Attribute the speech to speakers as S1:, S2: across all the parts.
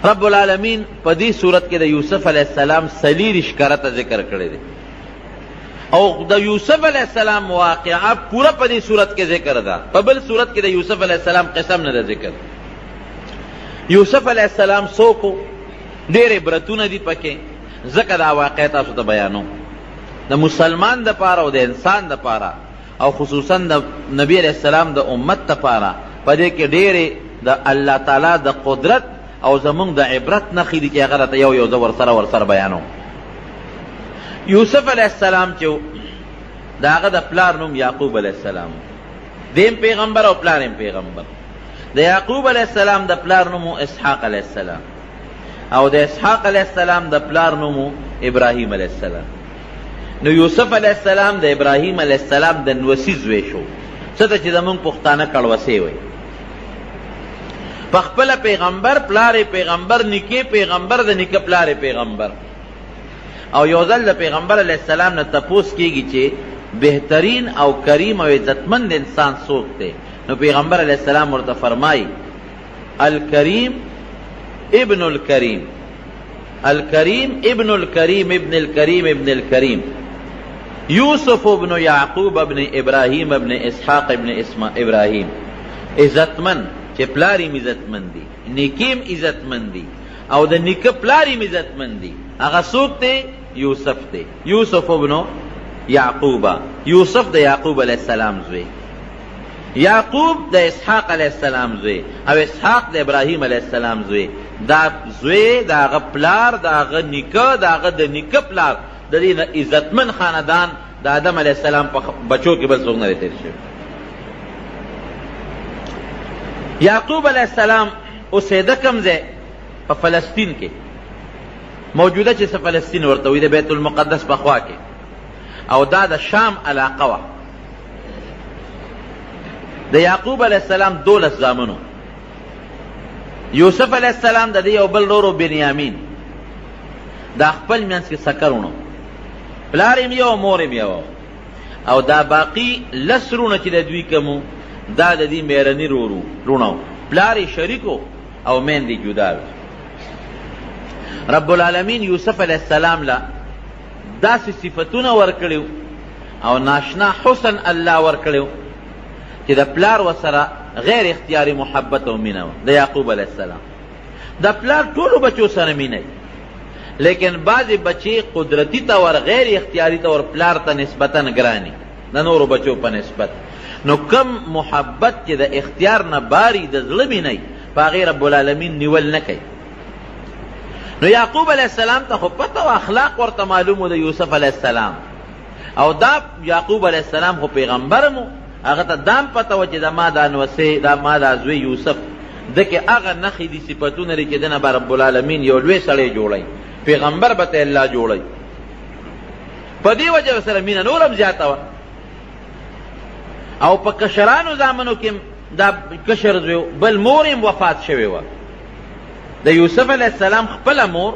S1: رب العالمین په دې صورت کې د یوسف علیہ السلام سلیریش کرته ذکر کړی دی او د یوسف علیہ السلام واقعه پورا په دې صورت کې ذکر ده. په بل صورت کې د یوسف علیہ السلام قسم نه ده ذکر. یوسف علیہ السلام څوک ډېر عبرتونه دي پکې، ځکه دا واقعه تاسو ته بیانوم د مسلمان دپاره او د انسان دپاره او خصوصا د نبی علیہ السلام د امت دپاره په دې کې ډېرې د الله تعالی د قدرت او زمونږ د عبرت نښې دي چې هغه راته یو یو زه ورسره بیانوم. یوسف علیہ السلام چې د هغه د پلار نوم یعقوب علیہ السلام، دیم پیغمبر او پلاریم پیغمبر. د یعقوب علیہ السلام د پلار نوم اسحاق علیہ السلام او د اسحاق علیہ السلام د پلار نوم ابراهیم علیہ السلام. نو یوسف علیہ السلام د ابراهیم علیہ السلام د نوسی زوی شو، څه ته چې زمونږ پښتانه کړوسی وایي. پخپله پیغمبر، پلار پیغمبر، نیکه پیغمبر، د نیکه پلار پیغمبر. او یو ځل د پیغمبر علیہ السلام نه تپوس کیږي چې بهترین او کریم او عزتمند انسان څوک دی، نو پیغمبر علیہ السلام ورته فرمایي الکریم ابن الکریم، الکریم ابن الکریم ابن الکریم ابن الکریم، یوسف ابن یعقوب ابن ابراہیم ابن اسحاق ابن ابراہیم. عزتمند چې پلاریم عزتمند دی، نیکیم عزتمند دی او د نیکه پلاریم عزتمند دی. هغه څوک دی؟ یوسف دی. یوسف ابن یعقوبا، یوسف د یعقوب علیہ السلام زوی، یعقوب د اسحاق علیہ السلام زوی او اسحاق د ابراهیم علیہ السلام زوی. دا زوی د هغه پلار، د هغه نیکه، د هغه د نیکه پلار، د دې عزتمن خاندان د آدم علیہ السلام په بچو کې بل څوک نه دی تیر شوی. یعقوب علیہ السلام اوسېده کوم ځای؟ په فلسطین کې، موجوده چې فلسطین ورته وي، د بیت المقدس په خوا کې، او دا د شام علاقه وه. د یعقوب علیہ السلام 12 زامنو. یوسف علیہ السلام د دې یو بل ورور بنیامین، دا خپل منځ کې سکرونو، پلار یې یو مور یې یو، او دا باقي 10 رونه چې د دوی کومو دا د دې میرني رونو، پلار یې شریکو او میندې جدا وي. رب العالمین یوسف علیہ السلام لا داسې صفتونه ورکړیو او ناشنا حسن الله ورکړیو چې د پلار وسره غیر اختیاري محبت او مینه د یعقوب علیہ السلام. د پلار ټولو بچو سره مینه، لیکن بعضې بچې قدرتی طور غیر اختیاري طور پلار ته نسبتا ګرانی د نورو بچو په نسبت. نو کم محبت چې د اختیار نه باری د زړه مینه په هغې رب العالمین نیول نه کوي. نو یعقوب علیہ السلام ته خو پته او اخلاق ورته معلوم د یوسف علیہ السلام، او دا یعقوب علیہ السلام خو پیغمبر مو، هغه ته دام پته و چې دا ما دا نوسی، دا ما دا زوی یوسف دکې هغه نښې دي صفتونه لري چې دنه به رب العالمین یو لوی سړی جوړی، پیغمبر به ته الله جوړی. په دې وجه سره مینه نورم زیاته وه. او په کشرانو زامنو کې دا کشر زوی بل مور یې وفات شوې وه. د یوسف علیہ السلام خپل مور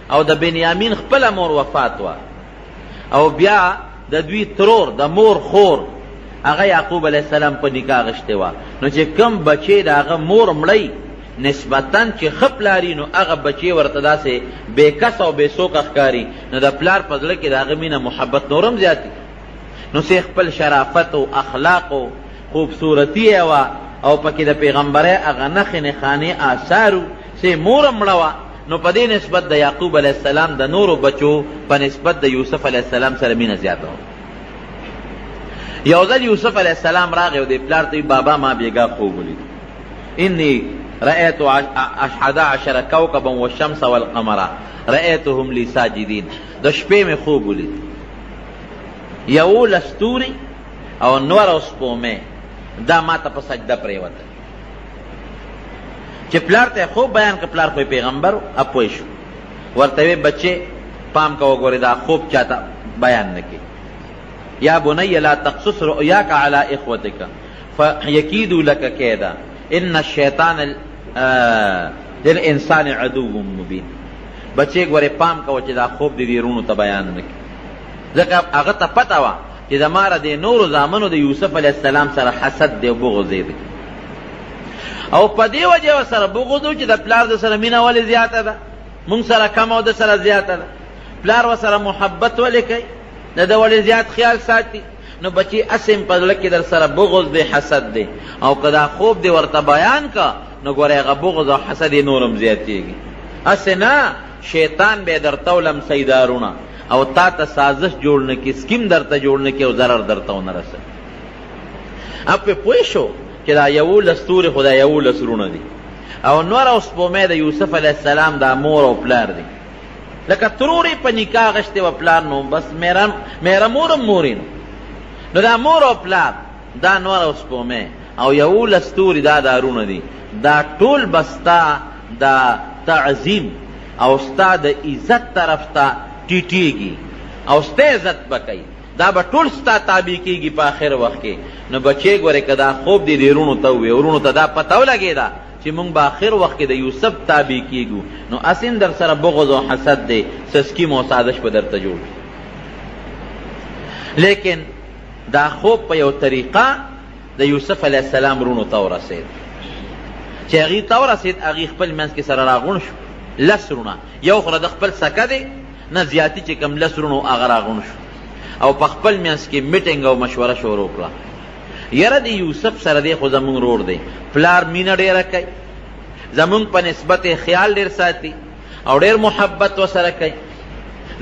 S1: او د بنیامین خپل مور وفات وه، او بیا د دوی ترور د مور خور هغه یعقوب علیہ السلام په نکاح غشتې وه. نو چې کم بچې د هغه مور مړی نسبتا چې ښه پلاري، نو هغه بچې ورته داسې بېکس او بېسوکه ښکاري، نو د پلار په زړه کې د هغه مینه محبت نورم زیاتي. نو سې خپل شرافت او اخلاق او خوبصورتي یې وه، او پکې د پیغمبرۍ هغه نښې نښانې آثارو چې مورم مړه وه. نو په دې نسبت د یعقوب علیہ السلام د نورو بچو په نسبت د یوسف علیہ السلام سره مینه زیاته وه. یو ځل یوسف علیہ السلام راغی او د پلار ته بابا ما بیګا خوب ولید، انی رأیت 11 کوكبا والشمس والقمر رأیتهم لی ساجدین. د شپې مې خوب ولید، 11 ستوري او نور او سپومې دا ما ته په سجده پرېوته. چې پلار ته خوب بیان که پلار خو پیغمبر اپوی شو، ورته وی بچې پام کوه ګورې دا خوب چاته بیان نه کړي. یا بنی لا تقصص رؤیاک علی اخوتک فیکیدوا لک کیدا ان الشیطان للانسان عدو مبین. بچې ګورې پام کوه چې دا خوب دې رونو ته بیان نه کړي، ځکه هغه ته پته وه چې د ماره د نورو زامنو د یوسف علیہ السلام سره حسد دی او بغض دی. او په دې وجه ورسره بغض و چې د پلار د سره مینه ولې زیاته ده، مونږ سره کم او د سره زیاته ده. پلار ورسره محبت ولې کوي، د ده ولې زیات خیال ساتي. نو بچی اسم په زړه کې در سره بغض دی، حسد دی، او که دا خوب دی ورته بیان کا نو ګوره هغه بغض او حسد یې نورم زیاتېږي. هسې نه شیطان به یې درته ولم سیدارونه او تا ته سازش جوړ نه کړي، سکیم درته جوړ نه کړي او ضرر درته ونه رسوي. اب پې پوه شو چې دا 11 ستوري خو دا 11 رونه دي او نور او سپومې د یوسف علیه السلام دا مور او پلار دي. لکه ترورې په نکاح غشتې و پلار نو بس میره مورم مورې نو دا مور او پلار دا نور او سپومې او 11 ستوري دا دارونه دي. دا ټول بستا دا تعظیم او ستا د عزت طرف ته ټیټېږي او ستا عزت به کوي. دا به ټول ستا تابع کېږي په آخر وخت کې. نو بچې ګورې که دا خوب دې دې وروڼو ته ووایې، وروڼو ته دا پته ولګېده چې مونږ به آخر وخت کې د یوسف تابع کېږو، نو اسیم در سره بغض او حسد دی، سسکیم او سازش به درته جوړ شي. لیکن دا خوب په یو طریقه د یوسف علیه السلام وروڼو ته ورسېد. چې هغې ته ورسېد هغې خپل منځ کې سره راغونډ شو 10 وروڼه، یو خو د خپل سکه دی نه زیاتي چې کوم 10 وروڼو هغه راغونډ شو او په خپل منځ کې میټینګ او مشوره شروع کړه. یاره د یوسف سره دی خو زمونږ رور دی، پلار مینه ډېره کوي، زمونږ په نسبت خیال ډېر ساتي او ډېر محبت ورسره کوي،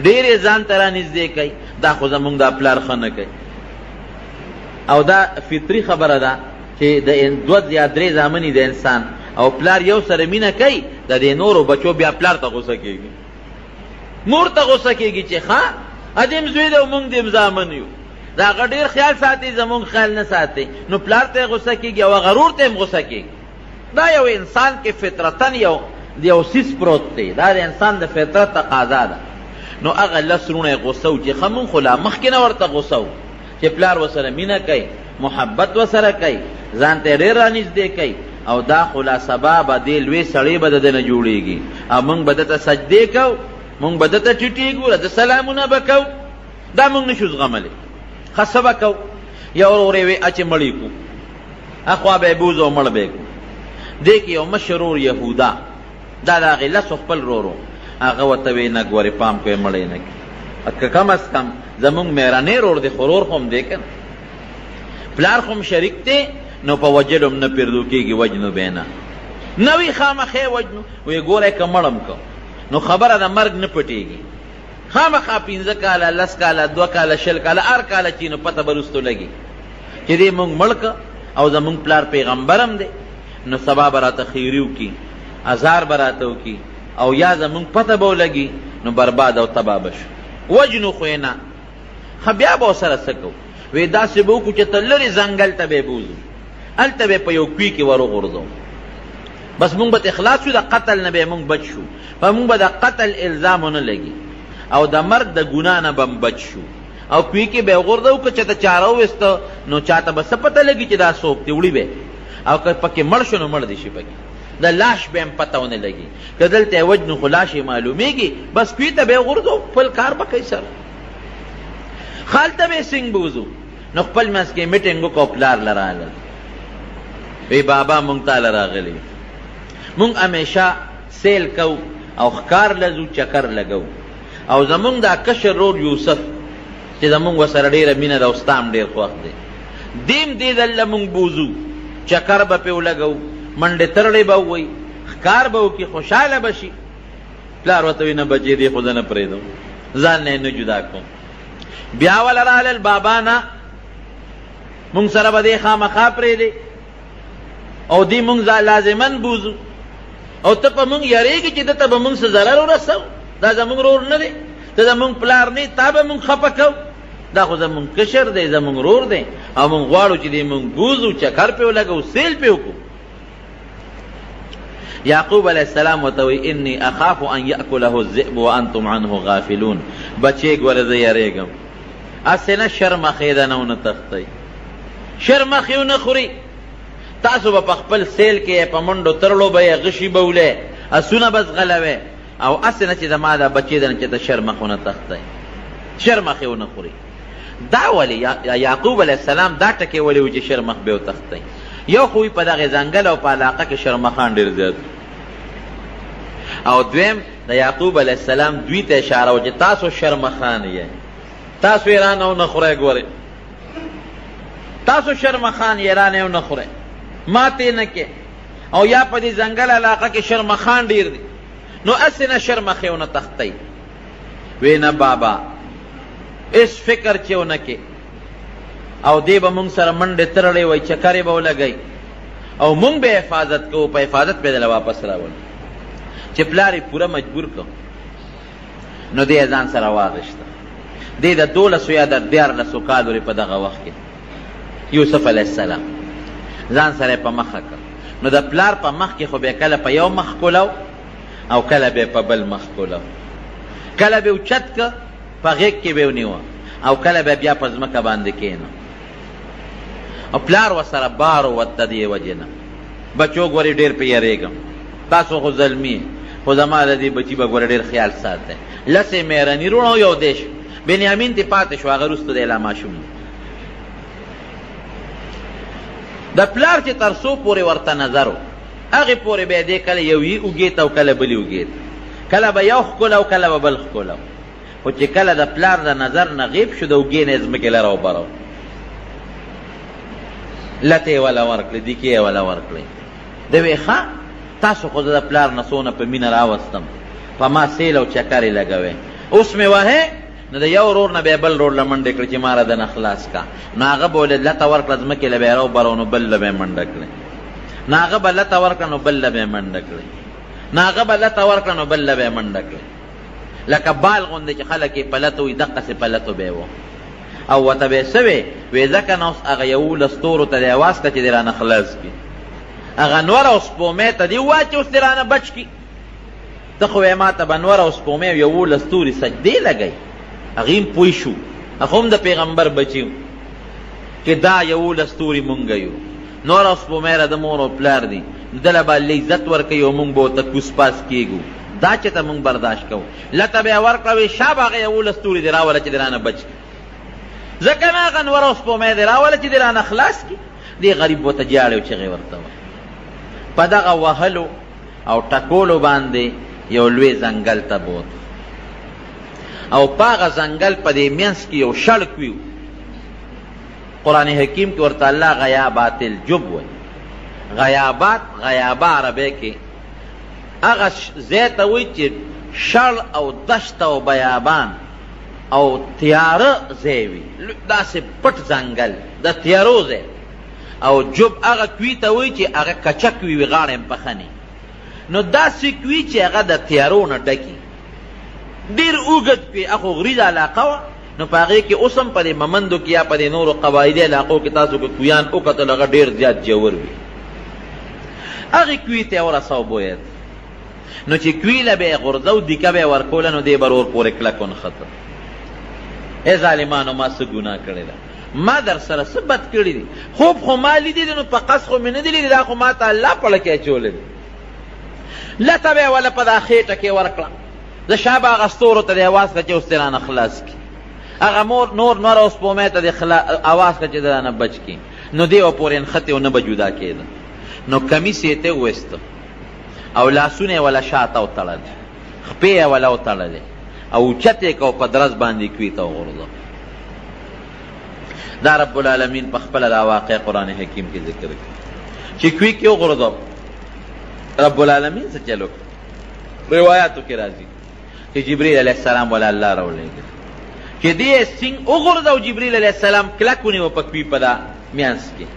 S1: ډېر یې ځان ته رانږدې کوي. دا خو زمونږ دا پلار ښه نه کوي. او دا فطري خبره ده چې د 2 یا 3 زامنې د انسان او پلار یو سره مینه کوي، د دې نورو بچو بیا پلار ته غوسه کېږي، مور ته غوسه کېږي چې ښه ادم زوی دی او مونږ دې زامن یو، د هغه ډېر خیال ساتي زمونږ خیال نه ساتي، نو پلار ته غوسه کېږي او هغه ورور ته هم غوسه کېږي. دا یو انسان کې فطرتن یو سیس پروت دی، دا د انسان د فطرت تقاضا ده. نو هغه 10 وروڼه یې غوسه و چې ښه مونږ خو لا مخکې نه ورته غوسه و چې پلار ورسره مینه کوي، محبت ورسره کوي، ځان ته ډېر رانږدې کوي او دا خو لا سبا به دې لوی سړی به د ده نه جوړېږي او مونږ به ده ته سجدې کوو، مونږ به ده ته ټیټېږو، د سلامونه به کوو. دا مونږ نشو زغملی. ښه څه به کوو؟ یو ورور یې وی اچې مړی کړو، اخوا به یې بوځو او مړ به یې کړو. دې کې یو مشر ورور یهودا، دا د هغې 10 خپل ورور هغه ورته وی نه ګورې پام کوې مړی نه کړي، که کم از کم زمونږ مېرنی ورور دی خو ورور خو هم دی که نه، پلار خو هم شریک دی، نو په وجلو هم نه پیردو کېږي، وجنو به نه نه وي خامخې وجنو. وی ګوری که مړم که نو خبره د مرګ نه پټېږي، خامخا 15 کاله 10 کاله 2 کاله 20 کاله هر کاله چې نو پته به رستو لګي چې دې مونږ مړ که او زمونږ پلار پیغمبر هم دی، نو سبا به راته خیري وکړي، ازار به راته وکړي او یا زمونږ پته به ولګي، نو برباد او تباه به شو. وجنو خو یې نه. ښه بیا به ورسره څه کوو؟ وی داسې به وکړو چې ته لرې ځنګل ته به یې بوځو، هلته به یې په یو کوي کې ور وغورځو، بس مونږ به اخلاص شو، د قتل نه به مونږ بچ شو، په مونږ به د قتل الزام ونه لګي او د مرګ د ګناه نه به بچ شو. او کوي کې به یې وغورځو، که چاته چاره وویسته نو چاته به څه پته لګي چې دا څوک دی، وړي به، او که پکې مړ شو نو مړ دي شي پکې، د لاش به هم پته ونه لګي. که دلته یې وجنو خو لاش یې معلومېږي، بس کوي ته به یې وغورځو، خپل کار به کوي سره. هلته به یې سنګ بوځو. نو خپل منځ کې میټینګ وکړو، پلار له راغلل، وی بابا مونږ تاله راغلی، مونږ همیشه سیل کو او ښکار لځو، چکر لګو، او زمونږ دا کشر رور یوسف چې زمونږ ورسره ډېره مینه ده او ستا هم ډېر خوښ دی، دیم دې دله مونږ بوځو، چکر به پې ولګو، منډې ترړې به ووایي، ښکار به وکړي، خوشحاله به شي. پلار ورته وایي نه بچې دې خو زه نه پرېږدم، ځان نه یې نه جدا کوم. بیا وله راغلل بابا نه مونږ سره به دې خامخا پرېږدې او دې مونږ لازمن بوځو او ته په مونږ یارېږي چې ده ته به مونږ څه ضرر ورسو، دا زمونږ رور نه دی، ته زمونږ پلار نه تا به مونږ خفه کوو، دا خو زمونږ کشر دی، زمونږ رور دی او مونږ غواړو چې دې مونږ بوځو، چکر پې ولګو، سیل پې وکړو. یعقوب علیه السلام ورته وایي انی اخاف ان یأکله الذئب وانتم عنه غافلون. بچې ګوره زه یارېږم، هسې نه شرمخې ده نه ونه تښتئ، شرمخې ونه خوري، تاسو به په خپل سیل کې په منډو ترړو به یې غشي به ولې، اسونه به ځغلوئ، او هسې نه چې زما دا بچې ده نه چې ته شرمخ ونه تښتئ، شرمخې ونه خوري. دا ولې یعقوب علیه السلام دا ټکې ولې و چې شرمخ به وتښتئ؟ یو خو په دغه ځنګل او په علاقه کې شرمخان ډېر زیات، او دویم د یعقوب علیه السلام دوی ته اشاره و چې تاسو شرمخان یې، تاسو یې رانه ونه خورئ، ګورئ تاسو شرمخان یې رانه ونه خورئ، ماتې نه کې، او یا په دې ځنګل علاقه کې شرمخان ډېر دي، نو هسې نه شرمخې ونه تختئ. وی نه بابا هېڅ فکر چې ونه کې، او دی به مونږ سره منډې ترړې وی، چکرې به ولګئ، او مونږ به حفاظت کوو، په حفاظت به دله واپس راولو. چې پلار یې پوره مجبور کړ، نو دی ځان سره واغېسته. دی د 12 یا د 14 کالو په دغه وخت کې یوسف علیه السلام ځان سره په مخه کړ. نو د پلار په مخ کې خو به کله په یو مخ کولو او کله به په بل مخ کولو، کله به اوچت که په غېږ کې به ونیوه، او کله به بیا په ځمکه باندې کېنه. او پلار ورسره بار وته دې وجې نه، بچو ګورې ډېر پې یېرېږم، تاسو خو زلمي، خو زما د دې بچي به ګوره ډېر خیال ساتئ. 10 مېرني وروڼه یو دی شو، بنیامین تې پاتې شو، هغه وروسته دی لا ماشوم. د پلار چې تر څو پورې ورته نظر و، هغې پورې به یې دی کله یوې اوږې ته او کله بلې اوږې ته، کله به یو ښکله او کله به بل ښکله. خو چې کله د پلار د نظر نه غیب شو، د اوږې نه یې ځمکې لره وبره، لته یې وله ورکړې، دیکې یې وله ورکړې. ده وی ښه تاسو خو زه د پلار نه څونه په مینه راوستم، په ما سیل او چکر یې لګوې، اوس مې وهې، نو د یو ورور نه به یې بل ورور له منډې کړې چې ما را دنه خلاص کا. نو هغه به ولې لته ورکړه، ځمکې له به یې راوبرو، نو بل له به یې منډه کړې. نو هغه به لته ورکړه، نو بل له به یې منډه کړې. نو هغه به لته ورکړه، نو بل له به یې منډه کړې. لکه بال غوندې چې خلک یې پلته وي، دقسې پلتو به یې و. او ورته به یې څه وې؟ وی ځکه نو اوس هغه 11 ستورو ته دې اواز کړه چې دې رانه خلاص کړي، هغه نور او سپومې ته دې ووایه چې اوس دې رانه بچ کړي. ته خو یې ما ته به نور او سپومې او 11 ستوري سجدې لګئ. هغې هم پوه شو، هغه هم د پیغمبر بچي و چې دا 11 ستوري مونږ یو، نور او سپومې را د مور او پلار دي، دله به عزت ورکوي او مونږ به ورته کوس پاس کېږو، دا چې ته مونږ برداشت کوو. لته به یې ورکړه، وی شابه هغه 11 ستوري دې راوله چې دې رانه بچ کړي، ځکه نه هغه نور او سپومې دې راوله چې دې رانه خلاص کړي. دې غریب ورته جاړې او چغې ورته وه. په دغه وهلو او ټکولو باندې یو لوی ځنګل ته بوت، او په هغه ځنګل په دې منځ کې یو شړک وي. قرآن حکیم کې ورته الله غیابات الجب وایي. غیابات، غیابه عربی کې هغه ځای ته وایي چې شړ او دشت او بیابان او تیاره ځای وي، داسې پټ ځنګل د تیارو ځای. او جب هغه کوي ته وایي چې هغه کچک وي، غاړه یې پخني. نو داسې کوي چې هغه د تیارو نه ډکي، ډېر اوږد کوي. هغه غریزه علاقه وه، نو په هغې کې اوس هم په دې ممندو کې یا په دې نورو قبایلي علاقو کې تاسو که کویان وکتل، هغه ډېر زیات ژور وي. هغې کوي ته یې ورسو بوید، نو چې کوي له به یې غورځو، دیکه به یې ورکوله، نو دی به ور پورې کلک ونښته. ای ظالمانو ما څه ګناه کړې ده، ما در سره څه بد کړي دي؟ خوب خو ما لیدي دي، نو په قصد خو مې نه دي لیدي، دا خو ما ته الله پړه کې اچولی دي. لته به یې وله په دا خېټه کې ورکړه، د شابه هغه ستورو ته دې اواز کړه چې اوس دې رانه خلاص کړي. هغه نور او سپومې ته دې اواز کړه چې دې رانه بچ کړي. نو دې به پورې نښتې او نه به جدا کېده. نو کمیس یې ته وویسته، او لاسونه یې وله شاته وتړلې، خپې یې وله وتړلې، او اوچت یې که په درز باندې کوي ته وغورځه. دا رب العالمین په خپله دا واقع قرآن حکیم کې ذکر کړي چې کوي کې وغورځو. رب العالمین څه چلو روایاتو کې راځي چې جبریل علیه السلام ولا الله راولېږي چې دې سنګ وغورځو. جبریل علیه السلام کلک ونیو په کوي په دا میانس کې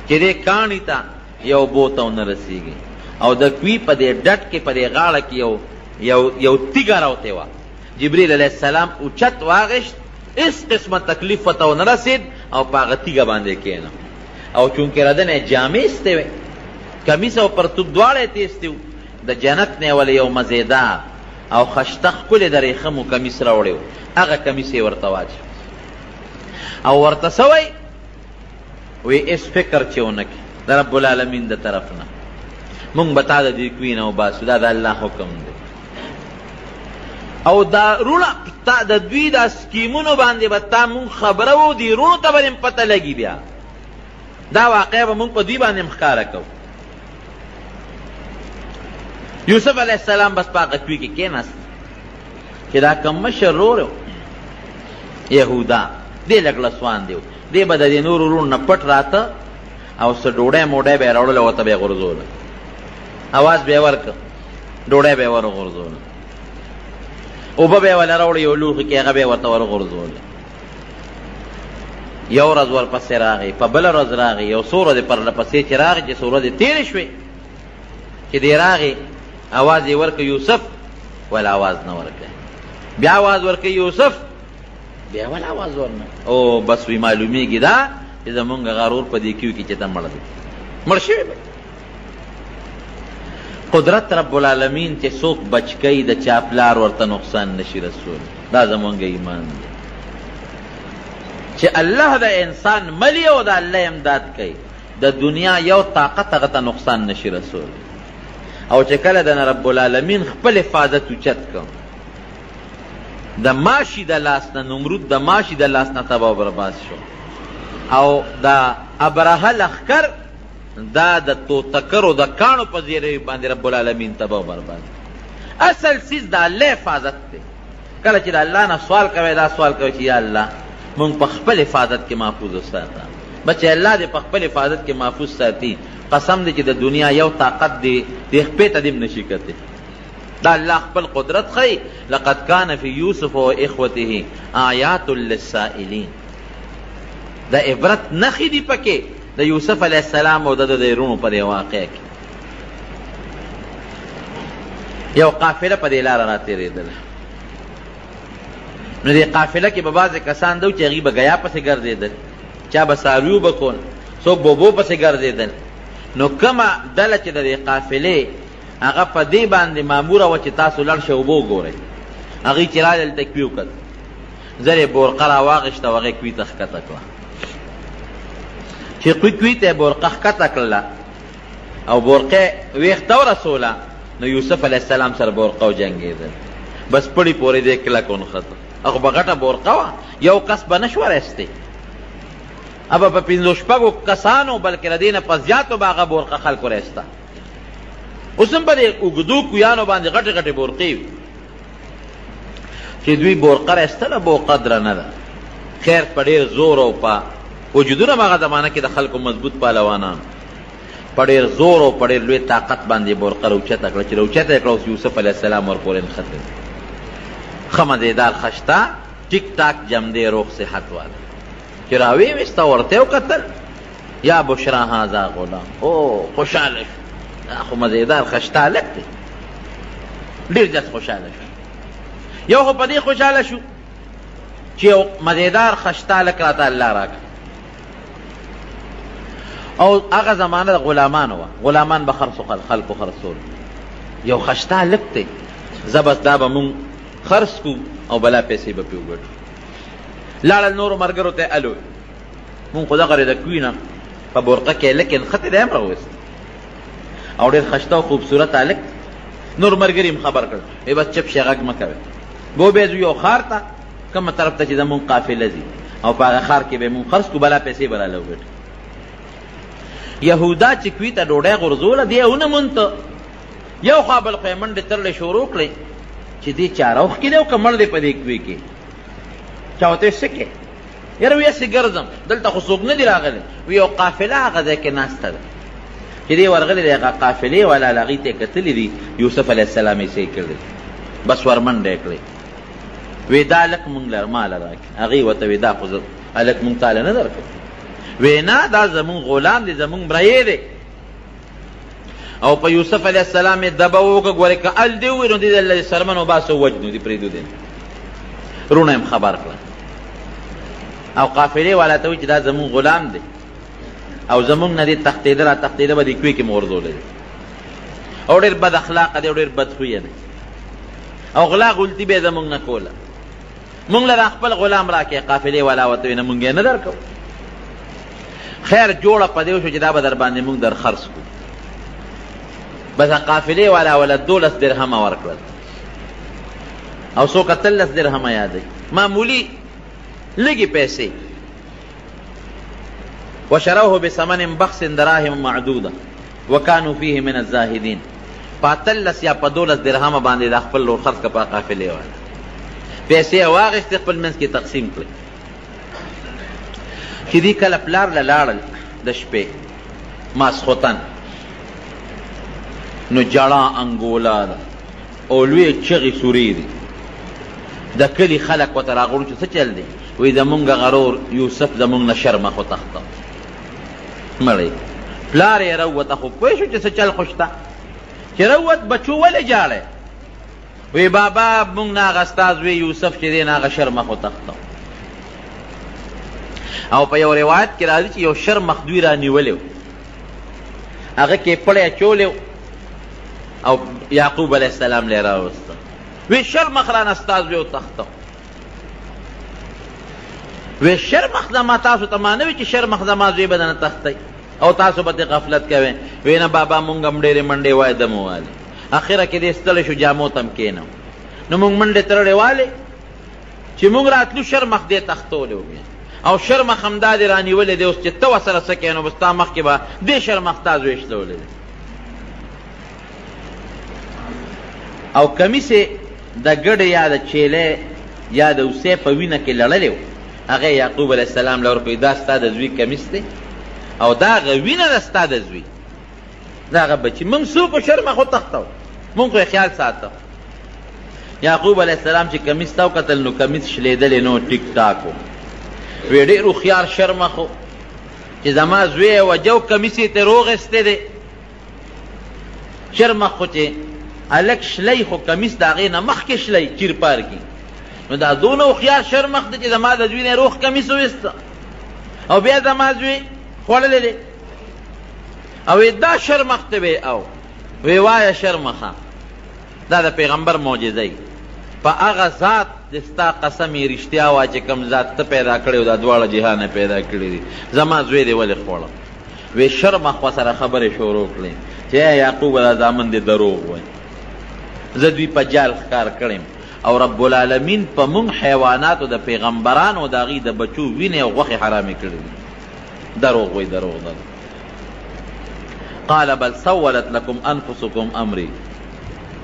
S1: چې دې کاڼي ته یو بوته ونه رسېږي، او د کوي په دې ډټ کې په دې غاړه کې یو تیږه راوتې وه. جبریل علیه السلام اوچت واغېشت، هېڅ قسمه تکلیف ورته ونه رسېد، او په هغه تیږه باندې کېنه. او چونکې ردنه یې جامې ایستې وې، کمیس او پرتوب دواړه یې تیستې وو، د جنت نه یې ولې یو مزېدار او خشته ښکلې د ریخمو کمیس راوړی و، هغه کمیس یې ورته واچو. او ورته څه وایي؟ وی هېڅ فکر چې ونه کړي د رب العالمین د طرف نه، مونږ به تا د دې کوي نه وباسو، دا د الله حکم دی. او دا رونه د دوی دا سکیمونو باندې به تا مونږ خبره وو، دې رونو ته به دې پته لګي بیا دا واقع به موږ په دوی باندې ښکاره کوو. یوسف علیه السلام بس په هغه کوی کې کېناست چې دا کوم مشر ورور یهودا دی لږ لسوان دی، دی به د دې نورو وروڼو نه پټ راته او څه ډوډۍ موډۍ به یې راوړله ورته به یې غورځوله، اواز به یې ورکړه، ډوډۍ به یې ورغورځوله، اوبه به یې وله راوړه یو لوښي کې هغه به یې ورته ورغورځوله. یو ورځ ورپسې راغی، په بله ورځ راغی، یو څو ورځې پرله پسې چې راغی چې څو ورځې تېرې شوې چې دی راغی اواز یې ورکړه یوسف، ول اواز نه ورکړه، بیا اواز ورکړه یوسف، بیا ول اواز ورنه. او بس وی معلومیږي دا چې زمونږ غرور په دې کیو کې چې ته مړ دی، مړ شوی به. قدرت رب العالمین چې څوک بچ کوي د چا پلار ورته نقصان نشي رسول، دا زمونږ ایمان دی چې الله د انسان ملی او د الله امداد کوي، د دنیا یو طاقت هغه ته نقصان نشي رسول. او چې کله د رب العالمین خپل حفاظت اوچت کړ، د ماشي د لاس نه نمرود د ماشي د لاس نه تباه برباد شو، او دا ابرهه لښکر دا د توتکرو د کاڼو په زیری باندې رب العالمین تباه برباد. اصل چیز د الله حفاظت دی. کله چې د الله نه سوال کوي دا سوال کوي چې یا الله مونږ په خپل حفاظت کې محفوظ وساته. بچې الله دې په خپل حفاظت کې محفوظ ساتي، قسم دی چې د دنیا یو طاقت دی دې خپې ته دې نشي کتی. دا الله خپل قدرت خی. لقد کان فی یوسف و اخوته آیات للسائلین، دا عبرت نخی دی پکې د یوسف علیہ السلام او د رونو په دې واقع کې. یو قافله په دې لاره راتېرېدله، نو دې قافله کې به بعضې کسان دو چې هغوی به ګیا پسې ګرځېدل، چا به څارویو به کول، څوک بوبو پسې ګرځېدل. نو کومه ډله چې د دې قافلې هغه په دې باندې ماموره وه چې تاسو لړ شئ اوبه وګورئ، هغوی چې راغلل دلته کوي وکړل، زر یې بورقه راواغېسته او هغې کوي ته ښکته کړه. چې کوي ته یې بورقه ښکته کړله او بورقه ویښته ورسوله، نو یوسف علیه السلام سره بورقه وجنګېدل، بس پړي پورې دې کلک ونښته. هغه به غټه بورقه وه، یو کس به نه شوه رایستی، ابا په پنځو شپږو کسانو بلکې د دې نه په زیاتو به هغه بورقه خلکو رایسته. اوس هم په دې اوږدو کویانو باندې غټې غټې بورقې وي چې دوی بورقه رایستله، بورقه درنه ده. خیر په ډېر زور او په وجودونه هغه زمانه کې د خلکو مضبوط پهلوانان په ډېر زور او په ډېر لوی طاقت باندې بورقه راوچته کړه. چې راوچته یې کړه اوس یوسف علیه السلام ورپورې نښتې، ښه مزېدار خشته ټیک ټاک جمدې روغ صحت واله چې راویې ویسته ورته یې وکتل، یا بشرا هذا غلام، او خوشحاله شو، دا خو مزېدار خشته هلک دی، ډېر جس خوشحاله شو. یو خو په دې خوشحاله شو چې یو مزېدار خشته هلک راته الله راکړه. او هغه زمانه د غلامانو وه، غلامان به خلکو خرڅول، یو خشته هلک دی، زه بس دا به مونږ خرڅ کړو او بلا پیسې به پرې وګټو. لاړل نورو ملګرو ته الو مونږ خو دغه د کوی نه په بورقه کې هلک نښتې دی هم راوویست او ډېر خشته او خوبصورت هلک. نور ملګري هم خبر کړ، ای بس چپ شئ غږ مه کوئ. بو بیا ځو یو ښار ته، کومه طرف ته چې زمونږ قافله ځي، او په هغه ښار کې به مونږ خرڅ کړو، بلا پیسې به راله وګټو. یهودا چې کوي ته ډوډۍ غورځوله، دی یې ونه مونته، یو خوا بل خوا یې منډې ترلې شروع کړې چې دې چاروخ کې دی او که مړ دی په دې کوي کې. چا ورته ویل څه کې؟ یاره وی هسې ګرځم، دلته خو څوک نه دي راغلی. وی یو قافله هغه ځای کې ناسته ده چې دی ورغلی دی، هغه قافلې والا هغې ته یې کتلي دي، یوسف علیه السلام یې صحیح کړی، بس ورمنډه یې کړی. وی دا هلک مونږ ماله راکړي. هغې ورته وی دا خو هلک مونږ تاله نه درکړو. وی نه دا زمونږ غلام دی، زمونږ برایې دی. او په یوسف علیه السلام یې دبه وکړه، ګورې که ال دې ووایي نو دې د سرمن وباسو وجنو دې پرېږدو دی. رونه یې خبر کړه او قافلې والا ته وایي چې دا زمونږ غلام دی او زمونږ نه دې تښتېده را تښتېده به دې کوی کې مې غورځولی دی، او ډېر بد اخلاقه دی او ډېر بد خویه دی، او غلا غلطي به یې زمونږ نه کوله. مونږ له خپل غلام راکړې. قافلې والا ورته وایي نه مونږ یې نه درکوو. خیر جوړه په دې وشو چې دا به در باندې مونږ در خرڅ کړو. بس قافلې والا ولا 12 درهمه ورکړل او څوک 13 درهمه یادوي، معمولي لږې پیسې. وشروه بثمن بخس دراهم معدوده وكانوا فيه من الزاهدين. پاتلس یا په 12 درهمه باندې د خپل لور خرڅ کړه په قافلې والا، پیسې واغېستې خپل منځ کې تقسیم کړې. چې دې کله پلار له لاړل د شپې ماسخوتن، نو جړه انګولا ده او لوی چغې سورې دي. د کلي خلک ورته راغلو چې څه چل دی؟ وایي زمونږ غرور یوسف زمونږ نه شرمخ وتښته مړی. پلار یې راووته، خو پوه شو چې څه چل خو شته. چې راووت بچو ولې جاړی؟ وی بابا مونږ نه هغه استاذ وی یوسف چې دی نه هغه شرمخ وتښته. او په یو روایت کې راځي چې یو شرمخ دوی را نیولی و، هغه کې پړی اچولی او یعقوب علیه السلام لی راوسته. وی شرمخ رانه استاذ وی وتښته. وی شرمخ زما تاسو ته ما نه وي چې شرمخ زما زوی به نه تښتی او تاسو به غفلت کوئ. وی نه بابا مونږ هم ډېرې منډې وایې دمو والې. اخره کې دې ستړی شو جامو ته هم کېنو، نو مونږ منډې ترړې والې چې مونږ راتلو شرمخ دې تښتولی و بیا، او شرمخ همدا دې رانیولی دی اوس چې ته ورسره څه کوې، نو به ستا مخکې به دې شرمخ تا زوی شلولی دی. او کمیسې د ګډې یا د چیلې یا د اوسې په وینه کې لړلی و، هغه یعقوب علیه السلام له ورکوي دا ستا د زوی کمیس دی او دا هغه وینه ده ستا د زوی، دا هغه بچي. موږ څوک شرمخ وتښتو، موږ خو یې خیال ساته. یعقوب علیه السلام چې کمیس ته وکتل نو کمیس شلېدلی نو ټیک ټاک و. وی ډېر هوښیار شرمخ و چې زما زوی یې وجه و کمیس یې ترې روغېستی دی. شرمخ خو چې هلک شلی خو کمیس د هغې نه مخکې شلی چیر پار کي، نو دا دونه هوښیار شرمخ دی چې زما د زوی نه روغ کمیس وویسته او بیا زما زوی خوړلی دی. او دا شرمخ ته وی او وی وایه شرمخه دا د پیغمبر معجزه ای. په هغه ذات د ستا قسم یې رښتیا وه چې کوم ذات ته پیدا کړی و دا دواړه جهانه پیدا کړي دي، زما زوی دی ولې خوړه؟ وی شرمخ ورسره خبرې شروع کړې چې یعقوب دا زامن دې دروغ وایي، زه دوی په جال ښکار کړیم او رب العالمین په مونږ حیواناتو د پیغمبرانو د هغې د بچو وینې او غوښې حرامې کړي دي. دروغ وایي، دروغ ده. قال بل سولت لكم انفسكم امري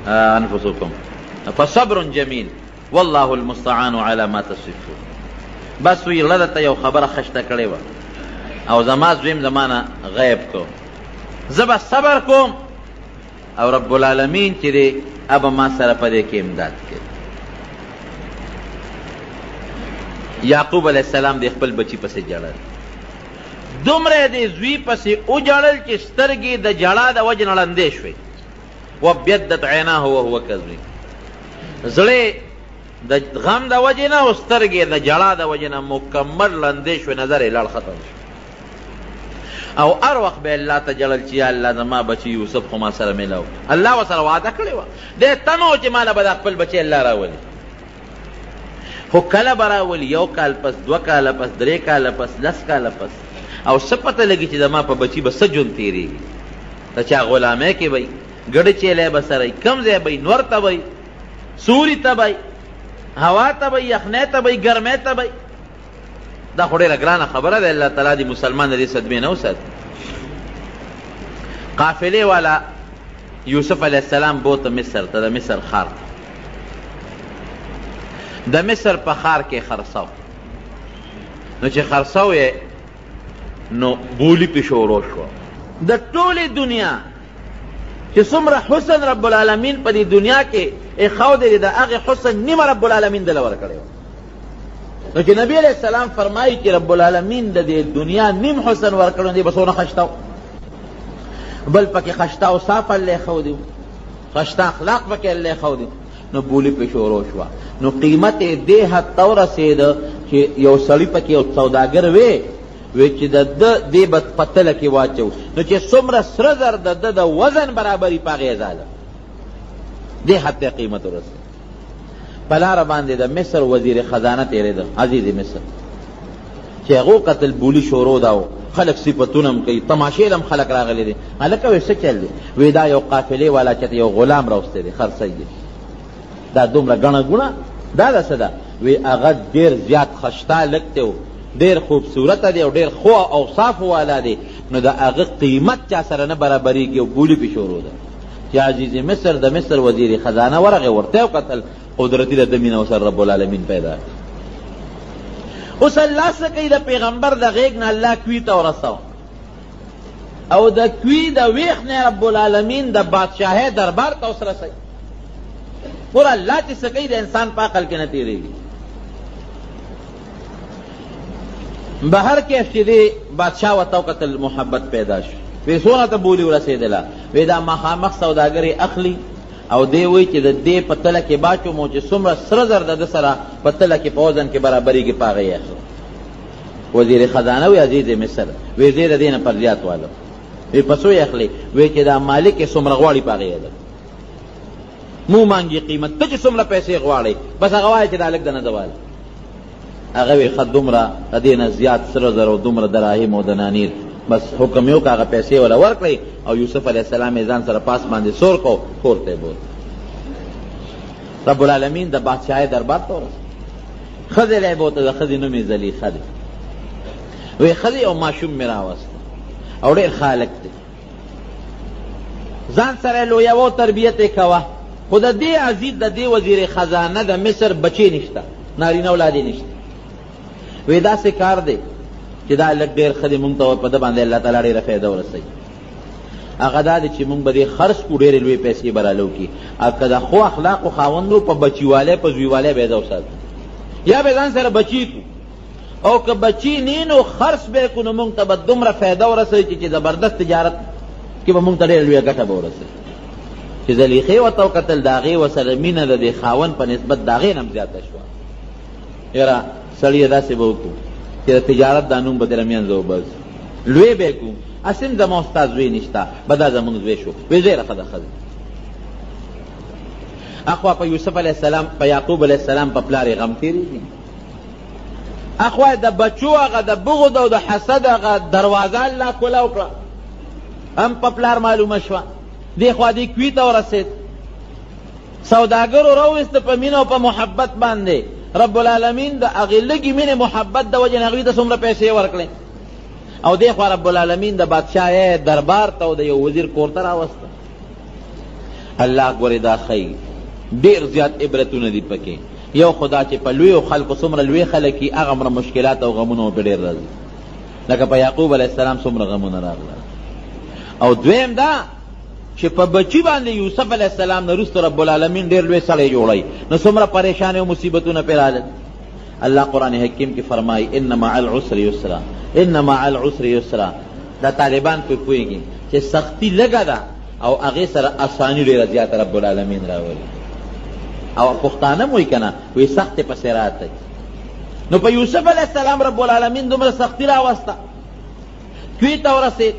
S1: انفسكم فصبر جميل والله المستعان على ما تصفون. بس وی غله ته یو خبره خشته کړې وه او زما زویم زمانه غیب کو، زه به صبر کوم او رب العالمین چې دی ابه ما سره په دې کې امداد کوي. یعقوب علیه السلام د خپل بچی پسې جړل، دومره د زوی پسې وجړل چې سترګې د جړا د وجې نه ړندې شوې. وابیضت عیناه وهو کظیم، زړې د غم د وجې نه او سترګې د جړا د وجې نه مکمل ړندې شوې، نظر یې لړ ختم شو. او هر وخت به الله ته جړل چې یا الله زما بچي یوسف خو ما سره میلاو. الله ورسره وعده کړې وه، دې تمه و چې ماله به د خپل بچی الله راولي، خو کله به راولي، 1 کال پس، 2 کاله پس، 3 کاله پس، 10 کاله پس. او څه پته لګي چې زما په بچي به څه ژوند تېرېږي، د چا غلامۍ کې به ګډه چیلی به سره کم ځای به نور ته به سوري ته به هوا ته به یخنۍ ته به ګرمۍ ته به. دا خو ډېره ګرانه خبره ده، الله تعالی دې مسلمان د دې صدمې نه وساتي. قافلې والا یوسف علیه السلام بوته مصر ته، د مصر ښار ته. د مصر په ښار کې خرڅو، نو چې خرڅو یې نو بولی پې شروع شوه. د ټولې دنیا چې څومره حسن رب العالمین په دې دنیا کې ایښودی د هغې حسن نیمه رب العالمین دله ورکړی وه. نو چې نبی علیه السلام فرمایي چې رب العالمین د دې دنیا نیم حسن ورکړی، دی به څونه خشته و. بل پکې خشته او صاف الله ایښودي و، خشته اخلاق پکې الله ایښودي، نو بولی پې شروع شوه. نو قیمت یې دې حد ته ورسېده چې یو سړي پکې یو سوداګر وی چې د ده دې به په تله کې واچو، نو چې څومره سره زر د ده د وزن برابري په هغې ځاله دې حد ته قیمت ورسېد. په لاره باندې د مصر وزیر خزانه تېرېده، عزیز مصر، چې هغو قتل بولي شروع ده او خلک صفتونه هم کوي، تماشې هم خلک راغلی دي. هلکه وی څه چل دی؟ وی دا یو قافلې والا چېرته یو غلام راوستی دی، خرڅی دی، دا دومره ګڼه ګوڼه دا ده څه ده؟ وی هغه ډېر زیات خشته هلک دی ډېر خوبصورت دی او ډېر خو اوصاف والا دی، نو د هغه قیمت چا سره نه برابرېږي او بولي پې شروع ده چې عزیز مصر د مصر وزیر خزانه ورغې ورته وکتل قدرتي د ده مینه ورسره رب العالمین پیدا کړه. اوس الله څه کوي؟ د پیغمبر د غېږ نه الله کوي ته ورسوه او د کوي د ویښ نه رب العالمین د بادشاهۍ دربار ته اوس رسوي. ګوره الله چې څه کوي د انسان په عقل کې نه تېرېږي. بهر کې چې دی بادشاه ورته وکتل محبت پیدا شو، وی څونه ته بولي ورسېدله؟ وی دا مخامخ سوداګرې اخلي او دی وایي چې د دې په تله کې باچومو چې څومره سره زر د ده سره په تله کې په وزن کې برابرېږي په هغه یې اخلي. وزیر خزانه وی عزیز مصر، وی زه د دې نه پر زیات والم. وی په څو یې اخلي؟ وی چې دا مالک یې څومره غواړي په هغه یې ده. مو مانګي قیمت، ته چې څومره پیسې غواړئ بس هغه وایي چې دا لږ د نه زواله. هغه وی ښه دومره د دې نه زیات سره زر او دومره دراهم او دنانیر، بس حکم یې وکړه هغه پیسې وله ورکړئ او یوسف علیه السلام یې ځان سره پاس باندې سور کو کور ته یې بوت. رب العالمین د بادشاهۍ دربار ته ورسېد. ښځې له یې بوته، د ښځې نوم یې زلیخه دی. وی ښځې یو ماشوم مې راوسته او ډېر خالق دی، ځان سره یې لویوه تربیت یې کوه، خو د دې عزیز د دې وزیر خزانه د مصر بچې نشته، نارینه اولاد یې نشته. وی داسې کار دی چې دا لږ ډېر ښه دی، مونږ ته په ده باندې الله تعالی ډېره فایده ورسوي. هغه دا دی چې مونږ به دې خرڅ کړو، ډېرې لویې پیسې به رالو کړي، او که د ښو اخلاقو خاوند و په بچیوالی په زویوالی به یې ده وساتو، یا به ځان سره بچي کړو، او که بچي نه نو خرڅ به یې کړو، نو مونږ ته به دومره فایده ورسوي چې زبردست تجارت کې به مونږ ته ډېره لویه ګټه به ورسوي. چې زلیخې ورته وکتل، د هغې ورسره مینه د دې خاوند په نسبت د هغې نه هم زیاته شوه. یاره سړي داسې به وکړو چې د تجارت دا نوم به در منځه وباسو، لوی به یې کړو، اسیم زما ستا زوی نشته، به دا زمونږ زوی شو. وی ډېره ښه ده ښځه. اخوا په یوسف علیه السلام په یعقوب علیه السلام په پلار یې غم تېرېږي، اخوا د بچو هغه د بغض او د حسد هغه دروازه الله کولاو کړه، هم په پلار معلومه شوه. دې خوا دې کوي ته ورسېد، سوداګرو راوویسته په مینه او په محبت باندې. رب العالمین د هغې لږې مینې محبت د وجې نه هغوی ته څومره پیسې ورکړې، او دې خوا رب العالمین د بادشاهۍ دربار ته او د یو وزیر کور ته راوسته. الله ګورې دا ښیي ډېر زیات عبرتونه دي پکې. یو خدا چې په لویو خلکو څومره لوی خلک وي هغه مره مشکلات او غمونه پې ډېر راځي، لکه په یعقوب علیه السلام څومره غمونه راغله. او دویم دا چې په بچي باندې یوسف علیه السلام نه وروسته رب العالمین ډېر لوی سړی جوړوي، نو څومره پریشانې او مصیبتونه پرې رالل. الله قرآن حکیم کې فرمایي ان مع العسر یسرا، ان مع العسر یسرا. دا طالبان پې پوهېږي چې سختی لږه ده او هغې سره اساني ډېره زیاته رب العالمین راولي. او پښتانه م وایي که نه، وایي سختې پسې راتی. نو په یوسف علیه السلام رب العالمین دومره سختی راوسته، کوي ته ورسېد،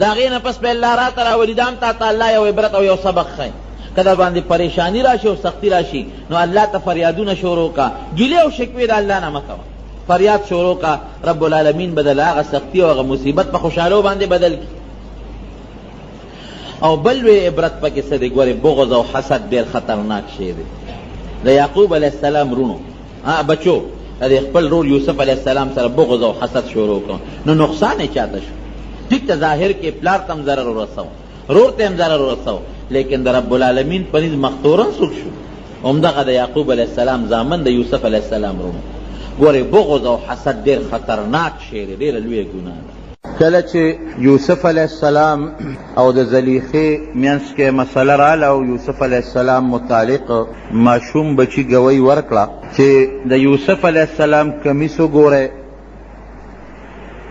S1: د هغې نه پس به الله راته راولي. دا هم تاته الله یو عبرت او یو سبق ښیي. که در باندې پریشانی راشي او سختی راشي نو الله ته فریادونه شروع کا، ګیلې او شکوې د الله نه مه کوه، فریاد شروع کا، رب العالمین به د هغه سختی او هغه مصیبت په خوشحالو باندې بدل کړي. او بل لوی عبرت پکې څه دی؟ ګورې بغض او حسد ډېر خطرناک شی دی. د یعقوب علیه السلام رونو بچو د خپل رور یوسف علیه السلام سره بغض او حسد شروع کړ، نو نقصان یې چاته شو. ټیک ته ظاهر کې پلار ته هم ضرر ورسو، رور ته هم ضرر ورسو، لیکن د رب العالمین په نزد مختورن څوک شو؟ همدغه د یعقوب علیه السلام زامن د یوسف علیه السلام رونو. ګورې بغض او حسد ډېر خطرناک شی دی، ډېره لویه ګناه ده. کله چې یوسف علیه السلام او د زلیخې منځ کې مسله راله او یوسف علیه السلام متعلق ماشوم بچي ګوی ورکړه چې د یوسف علیه السلام کمیس وګورئ،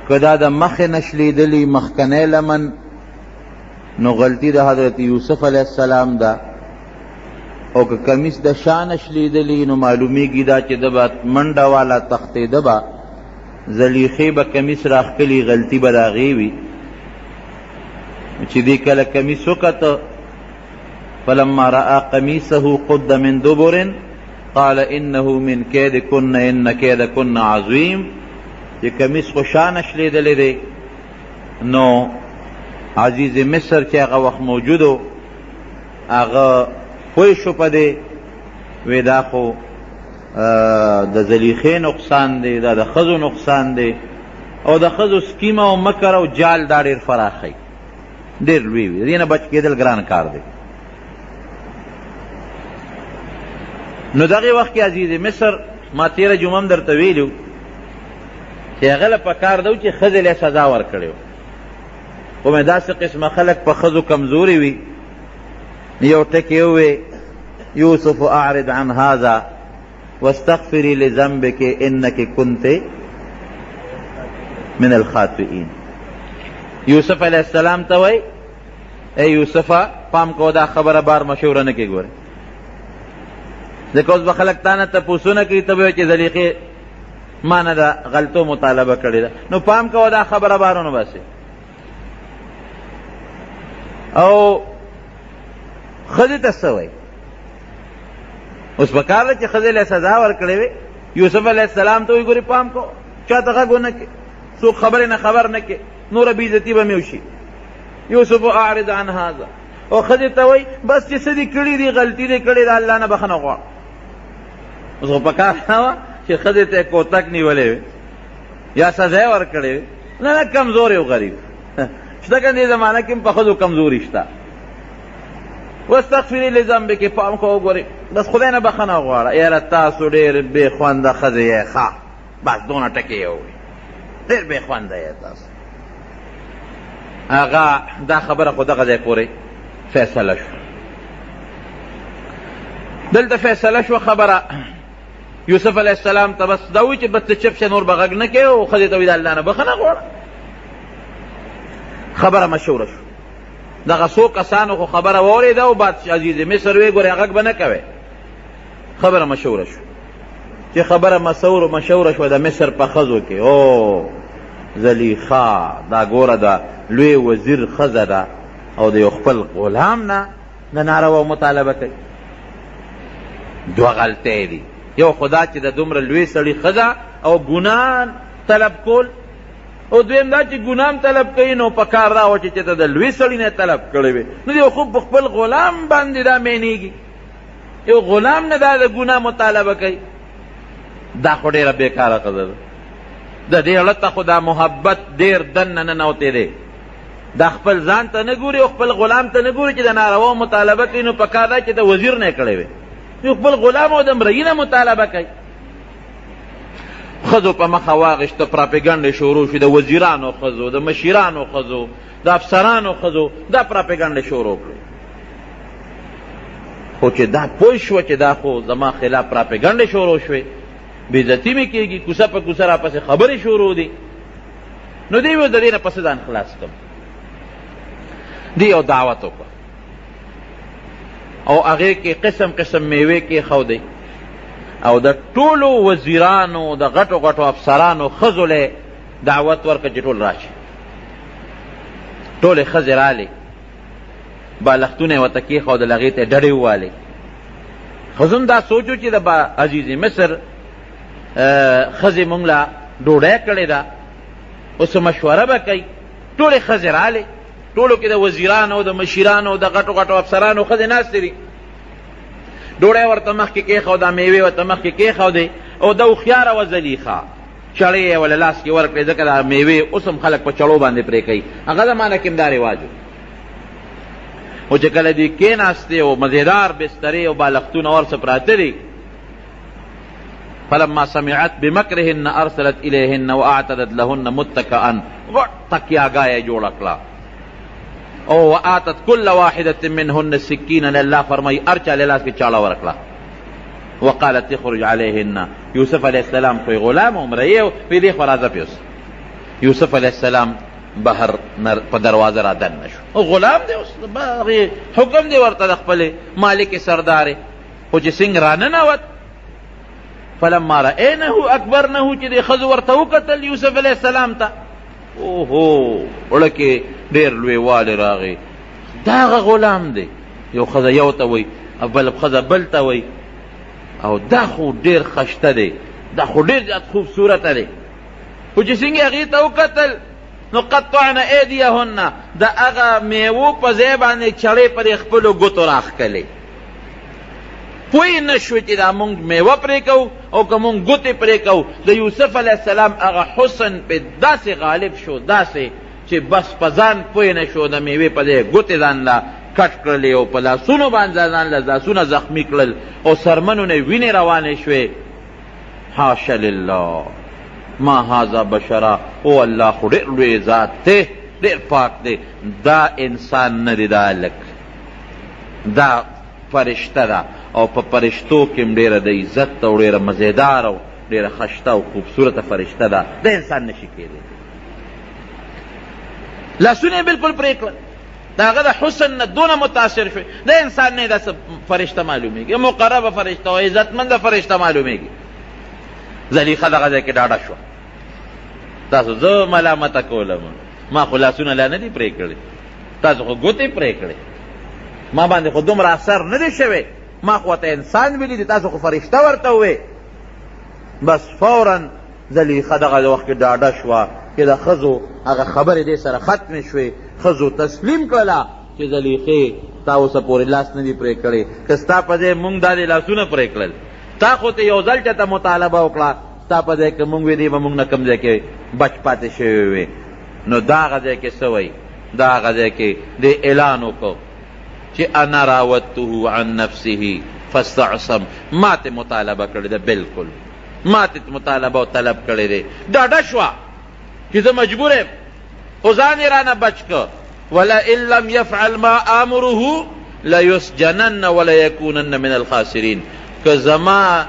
S1: که دا د مخې نه شلیدلي مخکنی لمن نو غلطي د حضرت یوسف علیه السلام ده، او که کمیس د شا نه شلیدلي نو معلومیږي دا چې ده به منډه والا تختېده به، زلیخې به کمیس راښکلي، غلطي به د هغې وي. چې دې کله کمیس وکته، فلما رأى قمیصه قد من دبر قال انه من کیدکن ان کیدکن عظیم. چې کمیس خو شا نه شلیدلی دی، نو عزیز مصر چې هغه وخت موجود و هغه پوه شو په دې، وی دا خو د زلیخې نقصان دی، دا د ښځو نقصان دی، او د ښځو سکیم او مکر او جال دا ډېر فراخی، ډېر لوی وي، دې نه بچ کېدل ګران کار دی. نو دغې وخت کې عزیز مصر ما تېره جمعه هم درته ویلي وو چې هغه له پکار ده چې ښځې له سزا ورکړې وو، خو مې داسې قسمه خلک په ښځو کمزوري وي. یو ټکې ووې یوسف اعرض عن هذا واستغفري لذنبك انك كنت من الخاطئین. یوسف علیہ السلام ته وای اے یوسفه پام کو دا خبره بار مشوره نه کې ګوره، ځکه اوس به خلک تا نه تپوسونه کوي، ته به وایې چې زلیخې ما نه د غلطو مطالبه کړې ده، نو پام کوه دا خبره بارونه باسې. او ښځې ته څه وایي؟ اوس پکار ده چې ښځې له سزا ورکړې وې. یوسف علیه السلام ته وایي ګورې پام کو چا ته غږ ونه کړې، څوک خبرې نه خبر نه کې، نوره بېعزتي به مې وشي. یوسف اعرض عن هذا. او ښځې ته وایي بس چې څه دې کړي دي غلطي دې کړې ده الله نه بخښنه غواړه. اوس خو پکار نه وه چې ښځې ته یې کوتک نیولې وې یا سزا یې ورکړې وې. نه نه کمزور یو غریب شته که دې زمانه کې هم په ښځو کمزوري شته. واستغفري لذنبک، پام کو وګورې بس خدای نه بخښنه غواړه. یاره تاسو ډېر بې خونده ښځې یې، ښه بس دونه ټکې یې ووایي، ډېر بې خونده یې تاسو. هغه دا خبره خو دغه ځای پورې فیصله شو. دلته فیصله شوه خبره یوسف علیه السلام ته بس دا وایي چې بس ته چپ شه، نور به غږ نه کوې، او ښځې ته وایي د الله نه بخښنه غواړه. خبره مشهوره شو. دغه څو کسانو خو خبره واورېده او بادشاه عزیز مصر ویې ګورې غږ به نه کوې. خبره مشهوره شو. چې خبره مشهوره شوه د مصر په ښځو کې، او زلیخا دا ګوره د لوی وزیر ښځه ده او د یو خپل غلام نه د ناروا مطالبه کوي. دوه غلطۍ دي، یو خدا چې د دومره لوی سړي ښځه او ګناه طلب کول، او دویم دا چې ګناه طلب کوي نو په کار دا و چې ته د لوی سړي نه طلب کړی وې، نو یو خو په خپل غلام باندې دا مینېږي، یو غلام نه دا د ګناه مطالبه کوي. دا خو ډېره بېکاره ښځه ده. د دې اړه ته خو دا محبت ډېر دننه ننوتی دی. دا خپل ځان ته نه ګوري او خپل غلام ته نه ګوري چې د ناروا مطالبه کوي، نو په کار دا چې د وزیر نه یې کړی وې، یو خپل غلام او د مرئي نه مطالبه کوي. ښځو په مخه واغېشته، پراپېګنډې شروع شوې، د وزیرانو ښځو، د مشیرانو ښځو، د افسرانو ښځو، دا پراپېګنډې شروع کړې. خو چې دا پوه شوه چې دا خو زما خلاف پراپېګنډې شروع شوې، بېعزتي مې کېږي، کوڅه په کوڅه راپسې خبرې شروع دي، نو دی ویل د دې نه پسې ځان خلاص کړم. دی یو دعوت وکړه او هغې کې قسم قسم میوې کېښودې، او د ټولو وزیرانو د غټو غټو افسرانو ښځو له دعوت ورکړه چې ټول راشي. ټولې ښځې رالې، بالښتونه یې ورته کېښودل، هغې ته ډډې ووالې. ښځو هم دا سوچو چې د عزیز مصر ښځې مونږ له ډوډۍ کړې ده، اوس مشوره به کوي. ټولې ښځې رالې، ټولو کې د وزیرانو، د مشیرانو، د غټو غټو افسرانو ښځې ناستې دي. ډوډۍ ورته مخکې کېښوده، میوې ورته مخکې کېښودې، او د هوښیاره وه زلیخا، چړې یې وله لاس کې ورکړې، ځکه دا میوې اوس هم خلک په چړو باندې پرې کوي، هغه زمانه کې هم دا رواج و. او چې کله دې کېناستې او مزېدار بسترې او بالښتونه ورڅه پراته دي، فلما سمعت بمکرهن ارسلت الیهن واعتدت لهن متکئا، غټ تکیاګاه یې جوړه کړه، او وآتت كل واحدة منهن سکینا، الله فرمائی ارچا لاس کې چاړه ورکړه. وقالت اخرج عليهن، یوسف علیہ السلام کوئی غلام عمره وی دی خو راځه پیوس. یوسف علیہ السلام بهر په دروازه را دننه شو، او غلام دی، اوس حکم دی ورته د خپل مالک سردار، خو چې څنګه راننوت. فلما رأینه اکبرنه، چې د ښځو ورته وکتل یوسف علیہ السلام ته، اوهو وړه کې ډېر لوی والی راغی، دا هغه غلام دی. یو ښځه یو ته وایي، بل ښځه بل ته وایي، او دا خو ډېر خشته دی، دا خو ډېر زیات خوبصورته دی. خو چې څنګه هغې ته وکتل، نو قطعنا ایدیهن، د هغه میوو په ځای باندې چړې پرې خپلو ګوتو راښکلې. پوی نشوی چې دا مونږ میوه پرې کوو او که مونږ ګوتې پرې کوو. د یوسف علیه السلام هغه حسن پې داسې غالب شو، داسې چې بس په ځان پوی نه شو، د میوې په ځای ګوتې ځان له کټ کړلې او په لاسونو باندې ځان له لاسونه زخمي کړل او سرمنو نه وینې روانې شوې. حاشا لله ما هذا بشرا، او الله خو ډېر لوی ذات دی، ډېر پاک دی. دا انسان نه دی، دا هلک دا فرشته ده او په فرشتو کې هم ډېره د عزت او ډېره مزیدار او ډېره خشته او خوبصورته فرشته ده، د انسان نشي کېدی. لاسونه یې بلکل پرې کړل، د هغه د حسن نه دونه متاثر شوی، د انسان نه داسې فرشته معلومېږي، مقربه فرشته او عزتمنده فرشته معلومېږي. زلیخه دغه ځای کې ډاډه شوه. تاسو زه ملامته کولم، ما خو لاسونه لا نه دي پرې کړي، تاسو خو ګوتې پرې کړې، ما باندې خو دومره اثر نه دی شوی، ما خو ورته انسان ویلي دي، تاسو خو فرشته ورته ووې. بس فورا زلیخه دغه وخت کې ډاډه شوه چې د ښځو هغه خبرې دې سره ختمې شوې. ښځو تسلیم کړله چې زلیخې تا اوسه پورې لاس نه دي پرې کړی، که ستا په ځای مونږ دا دې لاسونه پرې کړل، تا خو ته یو ځل چېته مطالبه وکړه، ستا په ځای که مونږ وې دی به مونږ نه کوم ځای کې بچ پاتې شوی وې. نو دا هغه ځای کې څه وایي؟ دا هغه ځای کې دې اعلان وکړو چې انا راودته عن نفسه فاستعصم، ما ته مطالبه کړې ده، بلکل ما ته مطالبه او طلب کړی دی. ډاډه شوه چې زه مجبور یم، خو ځان یې رانه بچ که. ولئن لم یفعل ما آمره لیسجنن ولیکونن من الخاسرین. که زما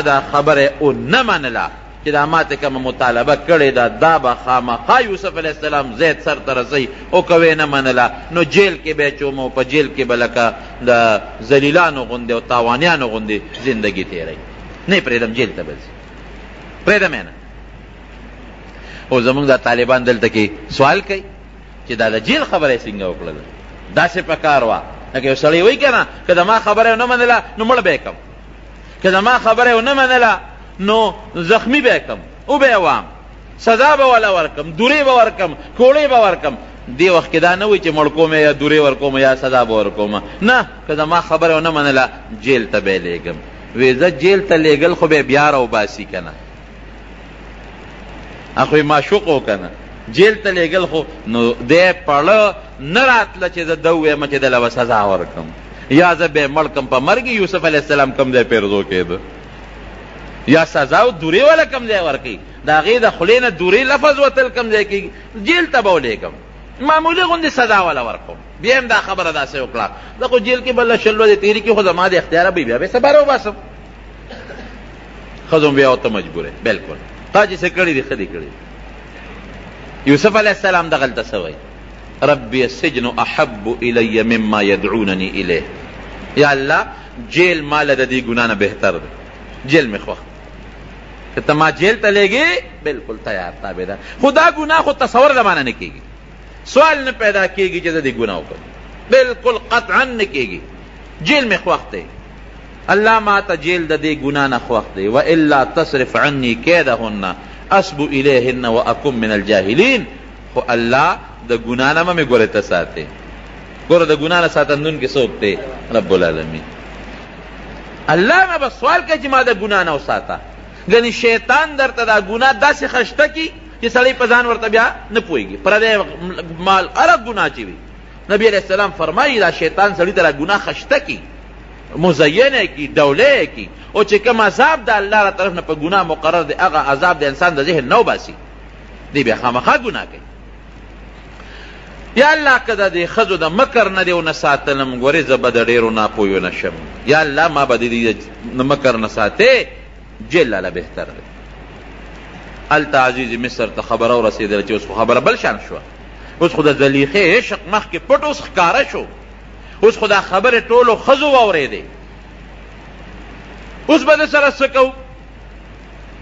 S1: دا خبره او نه منله چې دا ما ته کومه مطالبه کړې ده، دا به خامخا یوسف علیه السلام زید سر ته رسوي، او که ویې نه منله نو جیل کې به یې چوم او په جیل کې به لکه د ذلیلانو غوندې او تاوانیانو غوندې زندګي تېروي. نه یې پرېږدم، جیل ته به ځي، پرېږدم یې نه. او زمونږ دا طالبان دلته کې سوال کوي چې دا د جیل خبره یې څنګه وکړله؟ داسې په کار وه لکه یو سړی وایي که نه، که د ما خبره یې ونه منله نو مړ به یې کړم، که د ما خبره یې ونه منله نو زخمی به یې کړم، او به یې وام، سزا به وله ورکم، دورې به ورکم، کوړې به ورکم. دې وخت کې دا نه وایي چې مړ کوم یا دورې ورکوم یا سزا به ورکوم، نه، که د ما خبره یې ونه منله جیل ته به یې لېږم. وی زه جیل ته لېږل خو به یې بیا راوباسي که نه، خو یې معشوق و که نه، جیل ته لېږل خو نو دی پړه نه راتله چې زه ده وویم چې دله به سزا ورکم یا زه به یې مړ کم په مرګ. یوسف علیه السلام کم ځای پیرزو کېده، یا سزا او دورې والا کم ځای ورکوي، د هغې د خولې نه دورې لفظ وتل کم ځای کېږي، جیل ته به ولېږم، معمولي غوندې سزا والا ورکوم. بیا هم دا خبره داسې وکړه، زه خو جیل کې به له شل ورځې تېرې کړي، خو زما د اختیاره به بیا به سبا راوباسم. ښځو بیا ورته مجبوره، بلکل تا چې څه کړي دي ښه دي کړي. یوسف علیه السلام دغلته څه وایي؟ ربی السجن احب الی مما یدعوننی الیه. یا الله جیل ماله د دې ګناه نه بهتر دی، جیل مې خوښ، که ته ما جیل ته لېږې بلکل تیار تابعدار. خو دا ګناه خو تصور زمانه نه کېږي، سوال نه پیدا کېږي چې زه دې ګناه وکړم، بلکل قطعا نه کېږي، جیل مې خوښ دی. الله ما ته جیل د دې ګناه نه خوښ دی. والا تصرف عني کیدهن اسبو الیهن واکن من الجاهلین. خو الله د ګناه نه مې ګورې ته ساتې، ګوره د ګناه نه ساتندون کې څوک دی؟ رب العالمین. الله نه به سوال کوي چې ما د ګناه نه وساته. ګنې شیطان درته دا ګناه داسې خشته کي چې سړی په ځان ورته بیا نه پوهېږي، پردی مال هره ګناه چې وي. نبی علیه السلام فرمایي دا شیطان سړي ته دا ګناه خشته کي، مزینه کی، دوله کی، او چې کوم عذاب د الله را طرف نه په ګناه مقرر دی، هغه عذاب د انسان د ذهن نه وباسي، دی بیا خامخا ګناه کوي. یا الله که د دې ښځو د مکر نه دې ونه ساتلم، ګورې زه به د ډېرو ناپویو نه شم. یا الله ما به د دې د مکر نه ساتې، جیل لاله بهتر دی. هلته عزیز مصر ته خبره ورسېدله چې اوس خو خبره بل شان شوه، اوس خو د زلیخې عشق مخکې پټ اوس ښکاره شو، اوس خو دا خبرې ټولو ښځو واورېدې. اوس به د سره څه کوو؟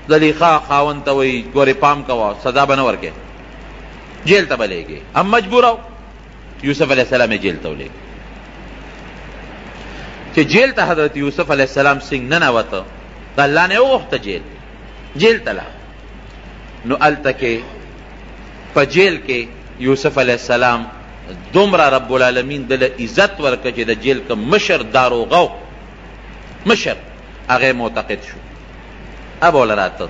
S1: زلیخا خاوند ته وایي ګورې پام کوه، سزا به نه ورکې، جیل ته به لېږې. هم مجبوره و، یوسف علیه السلام یې جیل ته ولېږه. چې جیل ته حضرت یوسف علیه السلام څنګه ننوته، د الله نه یې وغوښته جیل ته لاړ. نو هلته کې په جیل کې یوسف علیه السلام دومره رب العالمین دله عزت ورکړه چې د جیل که مشر داروغه مشر هغه معتقد شو ابوله راته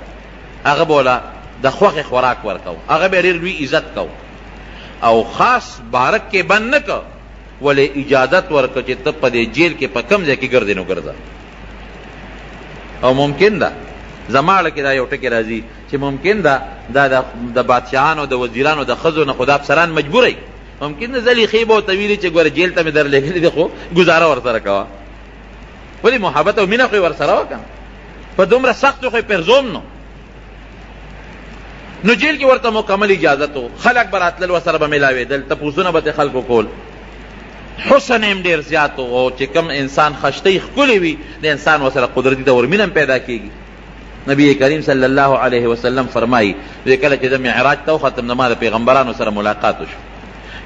S1: هغه بوله د خوخه خوراک ورکاو هغه به ډېر لوی عزت کو او خاص بارک کې بند نه کو ولې اجازت ورکړه چې ته په دې جیل کې په کم ځای کې ګرځې نو ګرځه او ممکن ده زماړه کې دا یو ټکی راځي چې ممکن ده دا د بادشاهانو د وزیرانو د ښځو نه خو دا افسران مجبوری ممکن ده زلیخې به ورته ویلي چې ګوره جیل ته مې در لېږلي دي خو ګزاره ورسره کوه ولې محبت او مینه خو یې ورسره وکړه په دومره سختو خو یې پرزوم نو جیل کې ورته مکمل اجازت و خلک به راتلل ورسره به میلاوېدل تپوسونه به ترې خلکو کول حسن هم ډېر زیات و او چې کوم انسان خشتۍ ښکلې وي د انسان ورسره قدرتي دور مینه هم پیدا کېږي نبی کریم صلی الله علیه وسلم فرمایي کله چې زه معراج ته وختم نو ما د پیغمبرانو سره ملاقات وشو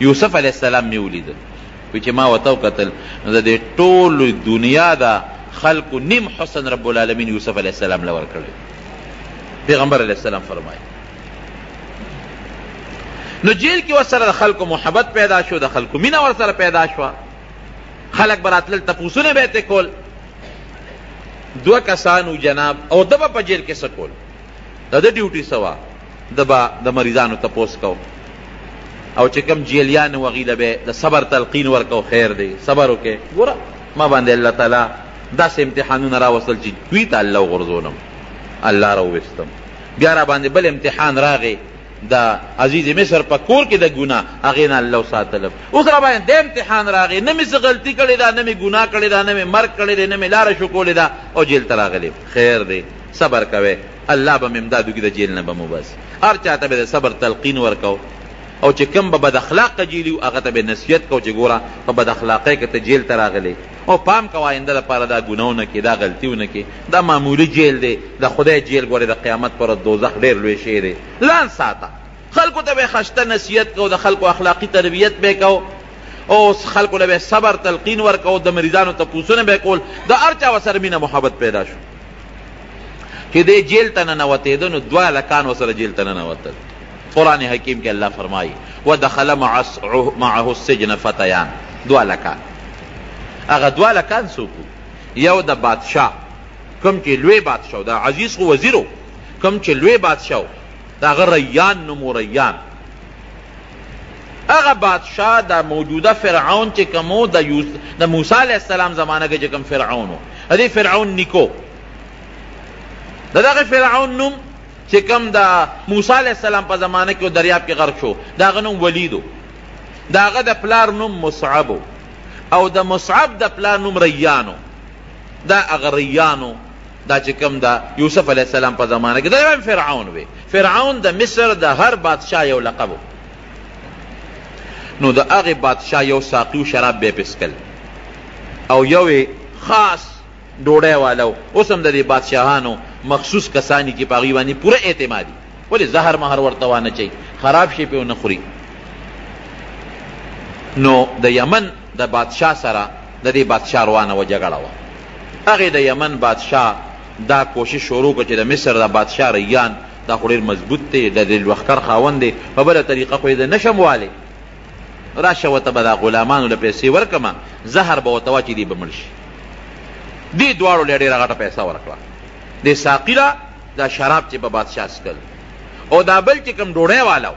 S1: یوسف علیه السلام مې ولیده وایي چې ما ورته وکتل نو د دې ټولو دنیا د خلکو نیم حسن رب العالمین یوسف علیه السلام له ورکړی پیغمبر علیه السلام فرمایي نو جیل کې ورسره د خلکو محبت پیدا شو د خلکو مینه ورسره پیدا شوه خلک به راتلل تپوسونه به یې ترې کول دوه کسانو جناب او ده به په جیل کې څه کول د ده ډیوټي څه وه ده به د مریضانو تپوس کو او چې کوم جیلیان و هغوی له به د صبر تلقین ورکو خیر دی صبر وکړې ګوره ما باندې الله تعالی داسې امتحانونه راوستل چې دوی ته الله وغورځولم الله راوویستم بیا را باندې بل امتحان راغی د عزیز مصر په کور کې د ګناه هغې نه الله وساتلم اوس را باندې د امتحان راغی نه مې څه غلطي کړې ده نه مې ګناه کړې ده نه مې مرګ کړی دی نه مې لاره شکولې ده او جیل ته راغلی خیر دی صبر کوئ الله به مې امداد وکړي د جیل نه به مو بس هر چا ته به د صبر تلقین ورکو او چې کوم به بد اخلاقه جیلي و هغه ته به نصیحت کو چې ګوره په بد اخلاقۍ کې ته جیل ته راغلی او پام کوه آینده لپاره دا ګناه ونه کړې دا غلطي ونه کړې دا معمولي جیل دی د خدای جیل ګورې د قیامت پر دوزخ ډېر لوی شی دی لاندې ساته خلکو ته به خشته نصیحت کو د خلکو اخلاقی تربیت به کو او خلکو له به صبر تلقین ورکو د مریضانو تپوسونه به کول د هر چا ورسره مینه محبت پیدا شو چې دې جیل ته ننوتېده نو 2 هلکان ورسره جیل ته ننوتل قرآن حکیم کې الله فرمایي ودخل معه السجن فتیان 2 هلکان هغه 2 هلکان څوک یو د بادشاه کوم چې لوی بادشاه د عزیز خو وزیرو کوم چې لوی بادشاه دا هغه ریان نومو ریان هغه بادشاه د موجوده فرعون چې کومو د موسی علیه السلام زمانه کې چې کوم فرعون و دې فرعون نیکو د دغه فرعون نوم چې کوم د موسی علیه السلام په زمانه کې دریاب کې غرق شو د هغه نوم ولیدو د هغه د پلار نوم مصعبو او د مصعب د پلار نوم ریانو دا هغه ریانو دا چې کوم د یوسف علیه السلام په زمانه کې دا فرعون وی فرعون د مصر د هر بادشاه یو لقب نو د هغې بادشاه یو ساقي و شراب به یې پسکل او یو خاص ډوډۍ والا اوس هم د دې بادشاهانو مخصوص کسانی چې په هغوی باندې پوره اعتمادي ولې زهر مهر ورته وانه چي خراب شي پې ونه خوري نو د یمن د بادشاه سره د دې بادشاه روانه وه جګړه وه هغې د یمن بادشاه دا کوشش شروع کړه چې د مصر د بادشاه ریان دا خو ډېر مضبوط دی د دې لښکر خاوند دی په بله طریقه خو یې د نشم والی راشه ورته به دا غلامانو له پیسې ورکړمه زهر به ورته واچي دی به مړ شي دې دواړو له ډېره غټه پیسه ورکړه دې ساقي له دا شراب چې په بادشاه څکل او دا بل چې کوم ډوډۍ والا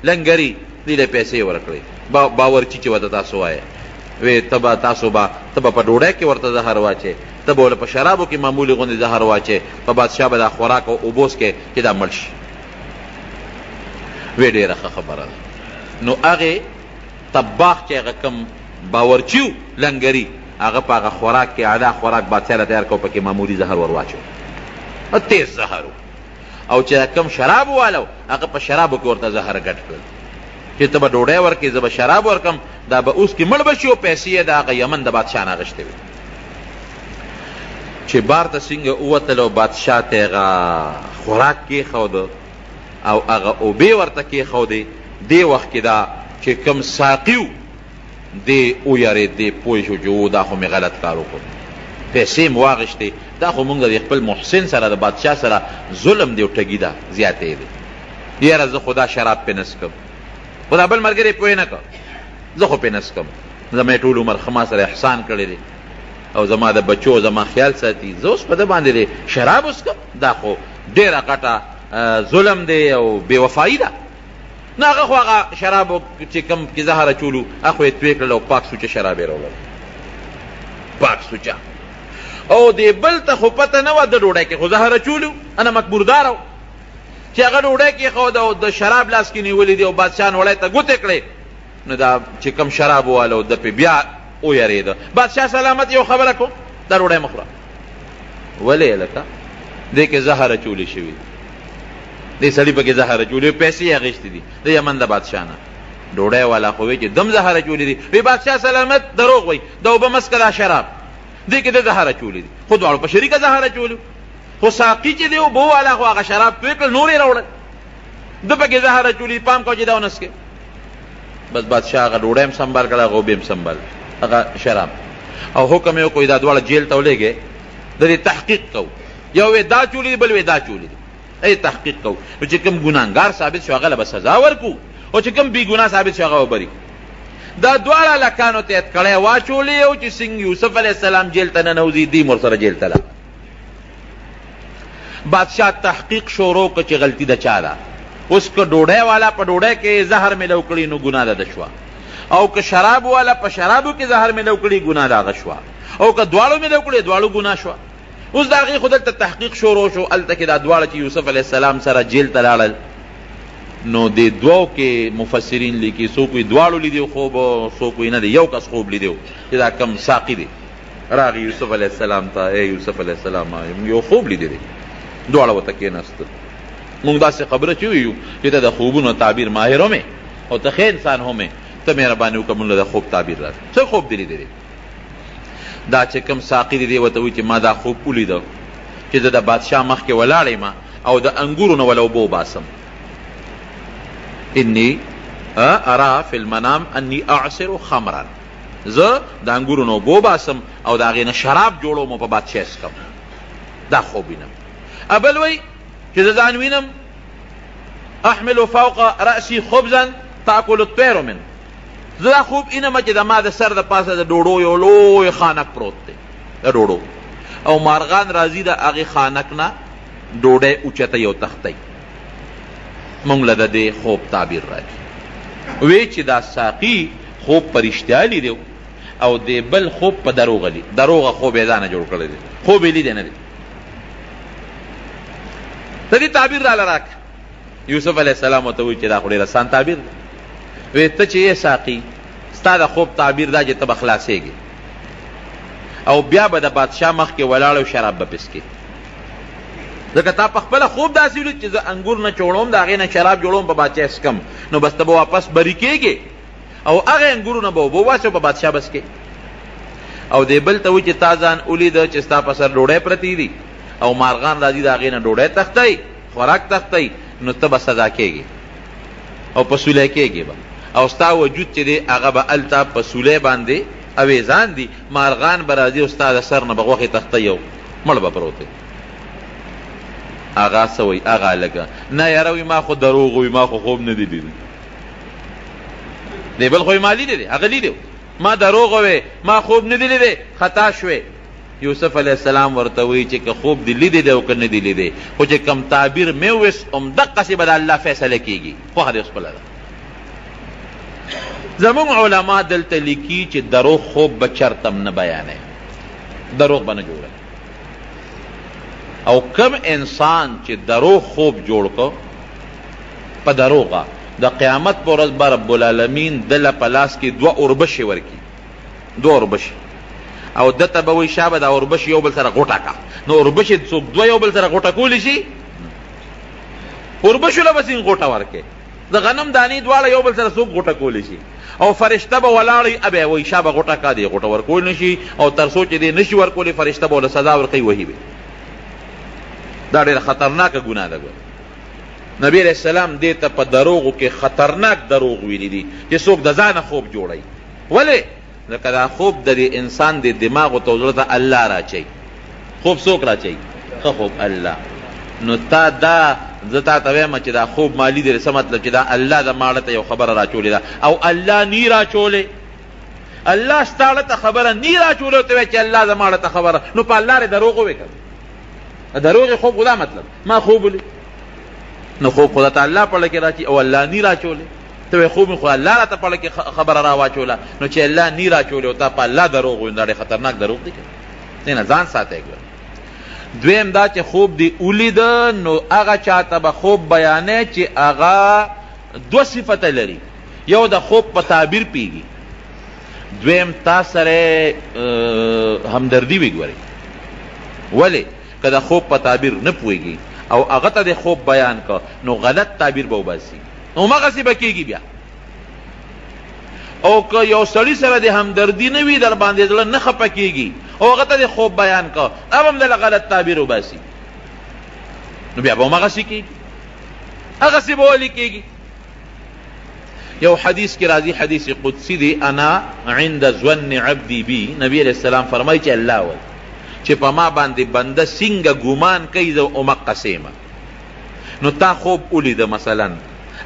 S1: لنګري دې له پیسې ورکړې باورچي چې ورته تاسو وایې وی تاسو به په ډوډۍ کې ورته زهر واچې ته به په شرابو کې معمولي غوندې زهر واچې په بادشاه به دا خوراک او اوبوس کې چې دا مړ شي وی ډېره ښه خبره ده نو هغې طباخ چې هغه کوم باورچي و لنګري هغه په هغه خوراک کې اعلی خوراک بادشاه له تیار کو پکې معمولي زهر ور واچو تیز زهر او چې کوم شراب والا هغه په شرابو کې ورته زهر ګډ کړل چې ته به ډوډۍ ورکې زه به شراب ورکم دا به اوس کې مړ به شي او پیسې یې د هغه یمن د بادشاه نه اخیستې وي چې بار ته څنګه ووتل او بادشاه ته هغه خوراک کېښوده او هغه اوبې ورته کېښودې دې وخت کې دا چې کوم ساقي و دې ویارېد دې پوه شو چې دا خو مې غلط کار وکړ پیسې مې واخیستې دا خو مونږ د خپل محسن سره د بادشاه سره ظلم دی او ټګي ده زیاتې دی یاره زه خو دا شراب پې نه څکم خو دا بل ملګری پوه نه کړ زه خو پې نه څکم زه مې ټول عمر ښه ما سره احسان کړی دی او زما د بچو زما خیال ساتي، زه اوس په ده باندې شراب وسکم؟ دا خو ډېره غټه ظلم دی او بې وفایي ده. نه هغه خو هغه شرابو چې کوم کې زهر اچولو هغه خو یې توی کړل او پاک سوچه شراب یې راوړل، پاک سوچه. او دې بل ته خو پته نه وه د ډوډۍ کې خو زهر اچولو، انا مکبوردار و چې هغه ډوډۍ کېښود او د شراب لاس کې نیولي دي او بادشاه نوړی ته ګوتې کړې، نو دا چې کوم شراب واله د پې بیا ویرېده. بادشاه سلامت یو خبره کوم، دا ډوډۍ مه خوره. ولې هلکه دې کې زهر اچولې شوي دې سړي پکې زهر اچولې، پیسې یې اخېستې دي د یمن د بادشاه نه. ډوډۍ والا خو وایي چې دم زهر اچولې دي. وی بادشاه سلامت دروغ وایي، دا اوبه مسکه دا شراب دې کې د زهر اچولې دي، خو دواړو په شریکه زهر اچولو. خو ساقي چې دی اوبه والا خو هغه شراب توی کړل، نور یې راوړل، ده پکې زهر اچولې. پام کوه چې دا ونسکې. بس بادشاه هغه ډوډۍ هم سنبال کړه، هغه اوبې هم سنبال، هغه شراب. او حکم یې وکړو دا دواړه جیل ته ولېږئ، د دې تحقیق کوو. یو وی دا چولې دي، بل وی دا چولې دي. ای تحقیق کوو. نو چې کوم ګناهګار ثابت شو هغه له به سزا ورکو، او چې کوم بې ګناه ثابت شو هغه به بری. دا دواړه لکانو ته اتکړی واچولې او چې څنګه یوسف علیه السلام جیل ته ننوځي، دیم ورسره جیل ته لاړ. بادشاه تحقیق شروع کړ چې غلطي د چا ده. اوس که ډوډۍ والا په ډوډۍ کې زهر میلو کړي نو ګناه ده شوه، او که شراب والا په شرابو کې زهر میلو کړي ګناه ده هغه شوه، او که دواړو میلو کړي دواړو ګناه شوه. اوس د هغې خو دلته تحقیق شروع شو. هلته کې دا دواړه چې یوسف علیه السلام سره جیل ته لاړل، نو د دوو کې مفسرین لیکي څوک وایي دواړو لیدي خوب، څوک وایي نه دی یو کس خوب لیدی چې دا کم ساقي دی راغی یوسف علیه السلام ته، ای یوسف علیه السلام یو خوب لیدی دی. دواړه ورته کېناستل. موږ داسې خبره چې ویو چې ته د خوبونو تعبیر ماهر هم او ته ښه انسان هم ته مهرباني وکړه موږ له د خوب تعبیر راکړه. څه خوب دی لیدلی؟ دا چې کوم ساقي دی ورته وایي چې ما دا خوب ولیده چې زه د بادشاه مخکې ولاړ یم او د انګورو نه وله اوبه وباسم. انی ارا فی المنام انی اعصر خمرا، زه د انګورو نه اوبه وباسم او د هغې نه شراب جوړوم او په بادشاه څکم. دا خوب وینم. ابل وی چې زه ځان وینم احمل فوق رأسي خبزا تاکل الطیر من، زه دا خوب اینم چې د ما د سر د پاسه د ډوډو یو لوی خانک پروت دی د ډوډو، او مارغان راځي د هغې خانک نه ډوډۍ اوچتوي او تښتوي. موږ له د دې خوب تعبیر راکړي. وی چې دا ساقي خوب په رښتیا لیدی او د بل خوب په دروغه خوب یې ځانه جوړ کړی دی، خوب یې لیدی نه دی. د دې تعبیر راله راکړه. یوسف علیه السلام ورته وایي چې دا خو ډېر اسان تعبیر دی. وی ته چې یې ساقي ستا د خوب تعبیر دا چې ته به خلاصېږې او بیا به د بادشاه مخکې ولاړ او شراب به پسکې، ځکه تا په خپله خوب داسې ولید چې زه انګور نه چوړوم د هغې نه شراب جوړوم په بادشاه څکم، نو بس ته به واپس بری کېږې او هغې انګورو نه به اوبه وباسې او په بادشاه به څکې. او دې بل ته وایي چې تا ځان ولیده چې ستا په سر ډوډۍ پرتې دي او مارغان راځي د هغې نه ډوډۍ تښتوي، خوراک تښتوي، نو ته به سزا کېږې او په سولی کېږې به، او ستا وجود چې دی هغه به هلته په سولی باندې اویزان دي، مارغان به راځي او ستا د سر نه به غوښې تښتوي او مړ به پروت دی. هغه څه وایي هغه هلکه نه یاره وایي ما خو دروغ وایي، ما خو خوب نه دی لیدلی. دی بل خو ما لیدی دی، هغه لیدی ما دروغ وایي، ما خوب نه دی لیدی، خطا شوې. یوسف علیه السلام ورته وایي چې که خوب دی لیدی دی او که نه دی لیدی، خو چې کم تعبیر مې وویست همدقسې به د الله فیصله کېږي، خوښه دې خپله ده. زمونږ علما دلته لیکي چې دروغ خوب به چرتم نه بیانوي، دروغ به نه جوړوي. او کم انسان چې دروغ خوب جوړ کو په دروغه، د قیامت په ورځ به رب العالمین دله په لاس کې دوه اوربشې ورکي، دوه اوربشې، او دته به وایي شابه دا اوربشې یو بل سره غوټه کا. نو اوربشې څوک دوه یو بل سره غوټه کولی شي؟ اوربشو له به څنګه غوټه ورکې؟ د غنم دانې دواړه یو بل سره څوک غوټه کولی شي؟ او فرشته به ولاړی ابه وایي شابه غوټه کا دی، غوټه ورکول نه شي، او تر څو چې دی نه شي ورکولی فرشته به ورله سزا ورکوي وهي به. دا ډېره خطرناکه ګناه ده. نبی علیہ السلام دې ته په دروغو کې خطرناک دروغ ویلي دي چې څوک د ځانه خوب جوړوي. ولې؟ ځکه دا خوب د دې انسان د دماغ او زړه ته الله راچوي. خوب څوک راچوي؟ ښه خوب الله. نو تا دا زه تا ته وایم چې دا خوب ما لیدلی، څه مطلب چې دا الله د ماړه ته یو خبره راچولې ده او الله نی راچولې. الله ستاړه ته خبره نی راچولې ورته وایي چې الله زما ته خبره، نو په الله دې دروغ ووایي که دروغ خوب خدا مطلب ما خوب ولید، نو خوب خدا ته الله پړه کې راچي او الله نی راچولې، ته وایي خوب مې خو الله راته پړه کې خبره را واچوله، نو چې الله نی راچولې او تا په الله دروغ وایي، دا ډېر خطرناک دروغ دی که نه، ځان ساتئ. دویم دا چې خوب دی ولیده نو هغه چاته به خوب بیانې چې هغه دو صفته لري، یو د خوب په تعبیر پیږي، دویم تا سره همدردي وي. ګورئ ولې که د خوب په تعبیر نه پوهېږي او هغه ته د خوب بیان که نو غلط تعبیر به وباسي، نو همغسې به کېږي بیا. او که یو سړي سره د همدردي نه وي در باندې زړه نه خفه کېږي او هغه ته د خوب بیان که اب هم دله غلط تعبیر وباسي، نو بیا به همغسې کېږي، هغسې به ولې کېږي. یو حدیث کی راضی حدیث قدسی دی، انا عند ظن عبدی بی، نبی علیہ السلام فرمائی چې الله وی چې په ما باندې بنده څنګه ګمان کوي زه همقسې یم. نو تا خوب ولیده مثلا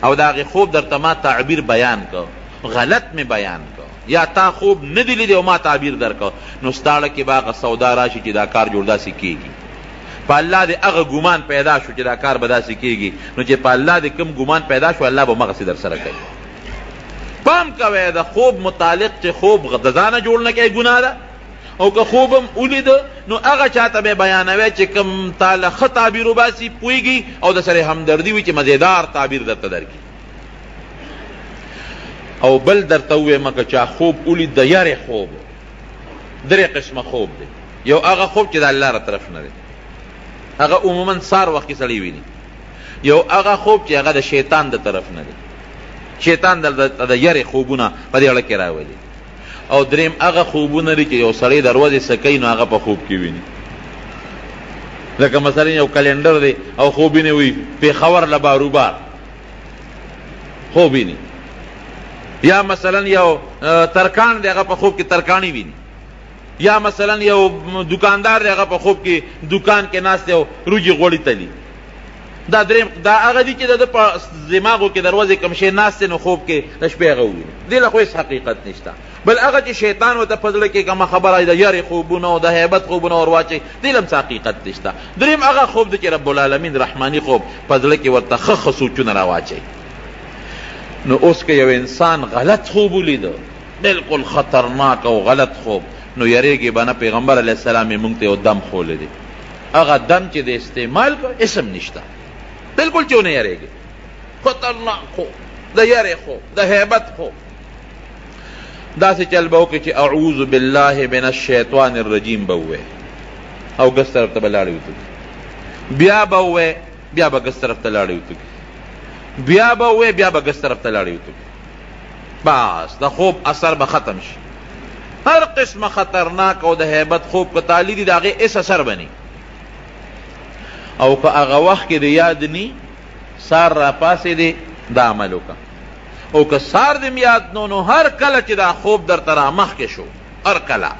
S1: او د هغې خوب درته ما تعبیر بیان که، غلط مې بیان که، یا تا خوب نه دی لیدی او ما تعبیر درکه، نو ستاړه کې به هغه سودا راشي چې دا کار جوړ داسې کېږي. په الله دې هغه ګمان پیدا شو چې دا کار به داسې کېږي، نو چې په الله دې کوم ګمان پیدا شو الله به همغسې در سره کوي. پام کوئ د خوب متعلق چې خوب د ځانه جوړ نه کوي ګناه ده، او که خوب هم ولیده نو هغه چاته به بیانوی چې کوم تاله ښه تعبیر وباسي پوهېږي او د سره همدردي وي چې مزیدار تعبیر درته درکړي. او بل درته ووایم که چا خوب ولید د یارې خوب، درې قسمه خوب دی. یو هغه خوب چې د الله را طرف نه دی، هغه عموما سار وخت کې سړی ویني. یو هغه خوب چې هغه د شیطان د طرف نه دی، شیطان د یارې خوبونه په دې اړه کې راولي. او دریم هغه خوبونه دي چې یو سړی د ورځې څه کوي نو هغه په خوب کې ویني، لکه مثلا یو کلندر دی او خوب یې وي پېښور له باروبار خوب ویني، یا مثلا یو ترکان دی هغه په خوب کې ترکاڼي ویني، یا مثلا یو دکاندار دی هغه په خوب کې دکان کې ناست دی او روجي غوړي تلي. دا دریم دا هغه دي چې د په دماغو کې دروازې کوم شی ناست نو خوب کې د شپې هغه وویني، دې له خو هېڅ حقیقت نشته. بل هغه چې شیطان ورته په زړه کې کومه خبره د یارې خوبونه او د هیبت خوبونه ور واچوي، دې له هم څه حقیقت نشته. دریم هغه خوب دی چې رب العالمین رحماني خوب په زړه کې ورته ښه سوچونه را واچوي. نو اوس که یو انسان غلط خوب ولیده، بالکل خطرناک او غلط خوب، نو یریږي به نه. پیغمبر علیه السلام یې موږ ته یو دم ښولی دی، هغه دم چې د استعمال کو اسم نشته، بالکل چې ونه یریږي. خطرناک خوب، د یارې خوب، د هیبت خوب. داسې چل به وکړي چې اعوذ بالله من الشیطان الرجیم به ووایي او ګس طرف ته به لاړې وتوکړي، بیا به ووایي بیا به ګس طرف ته لاړې وتوکړي، بیا به ووایي بیا به ګس طرف ته لاړې وتوکړي، بس د خوب اثر به ختم شي. هر قسمه خطرناک او د هیبت خوب که تعالی دي د هغې هېڅ اثر به ني. او که هغه وخت کې د یاد ني سار را پاسېدې دا عمل وکړه، او که سار دې یاد نو هر کله چې دا خوب درته را مخکې شو هر کله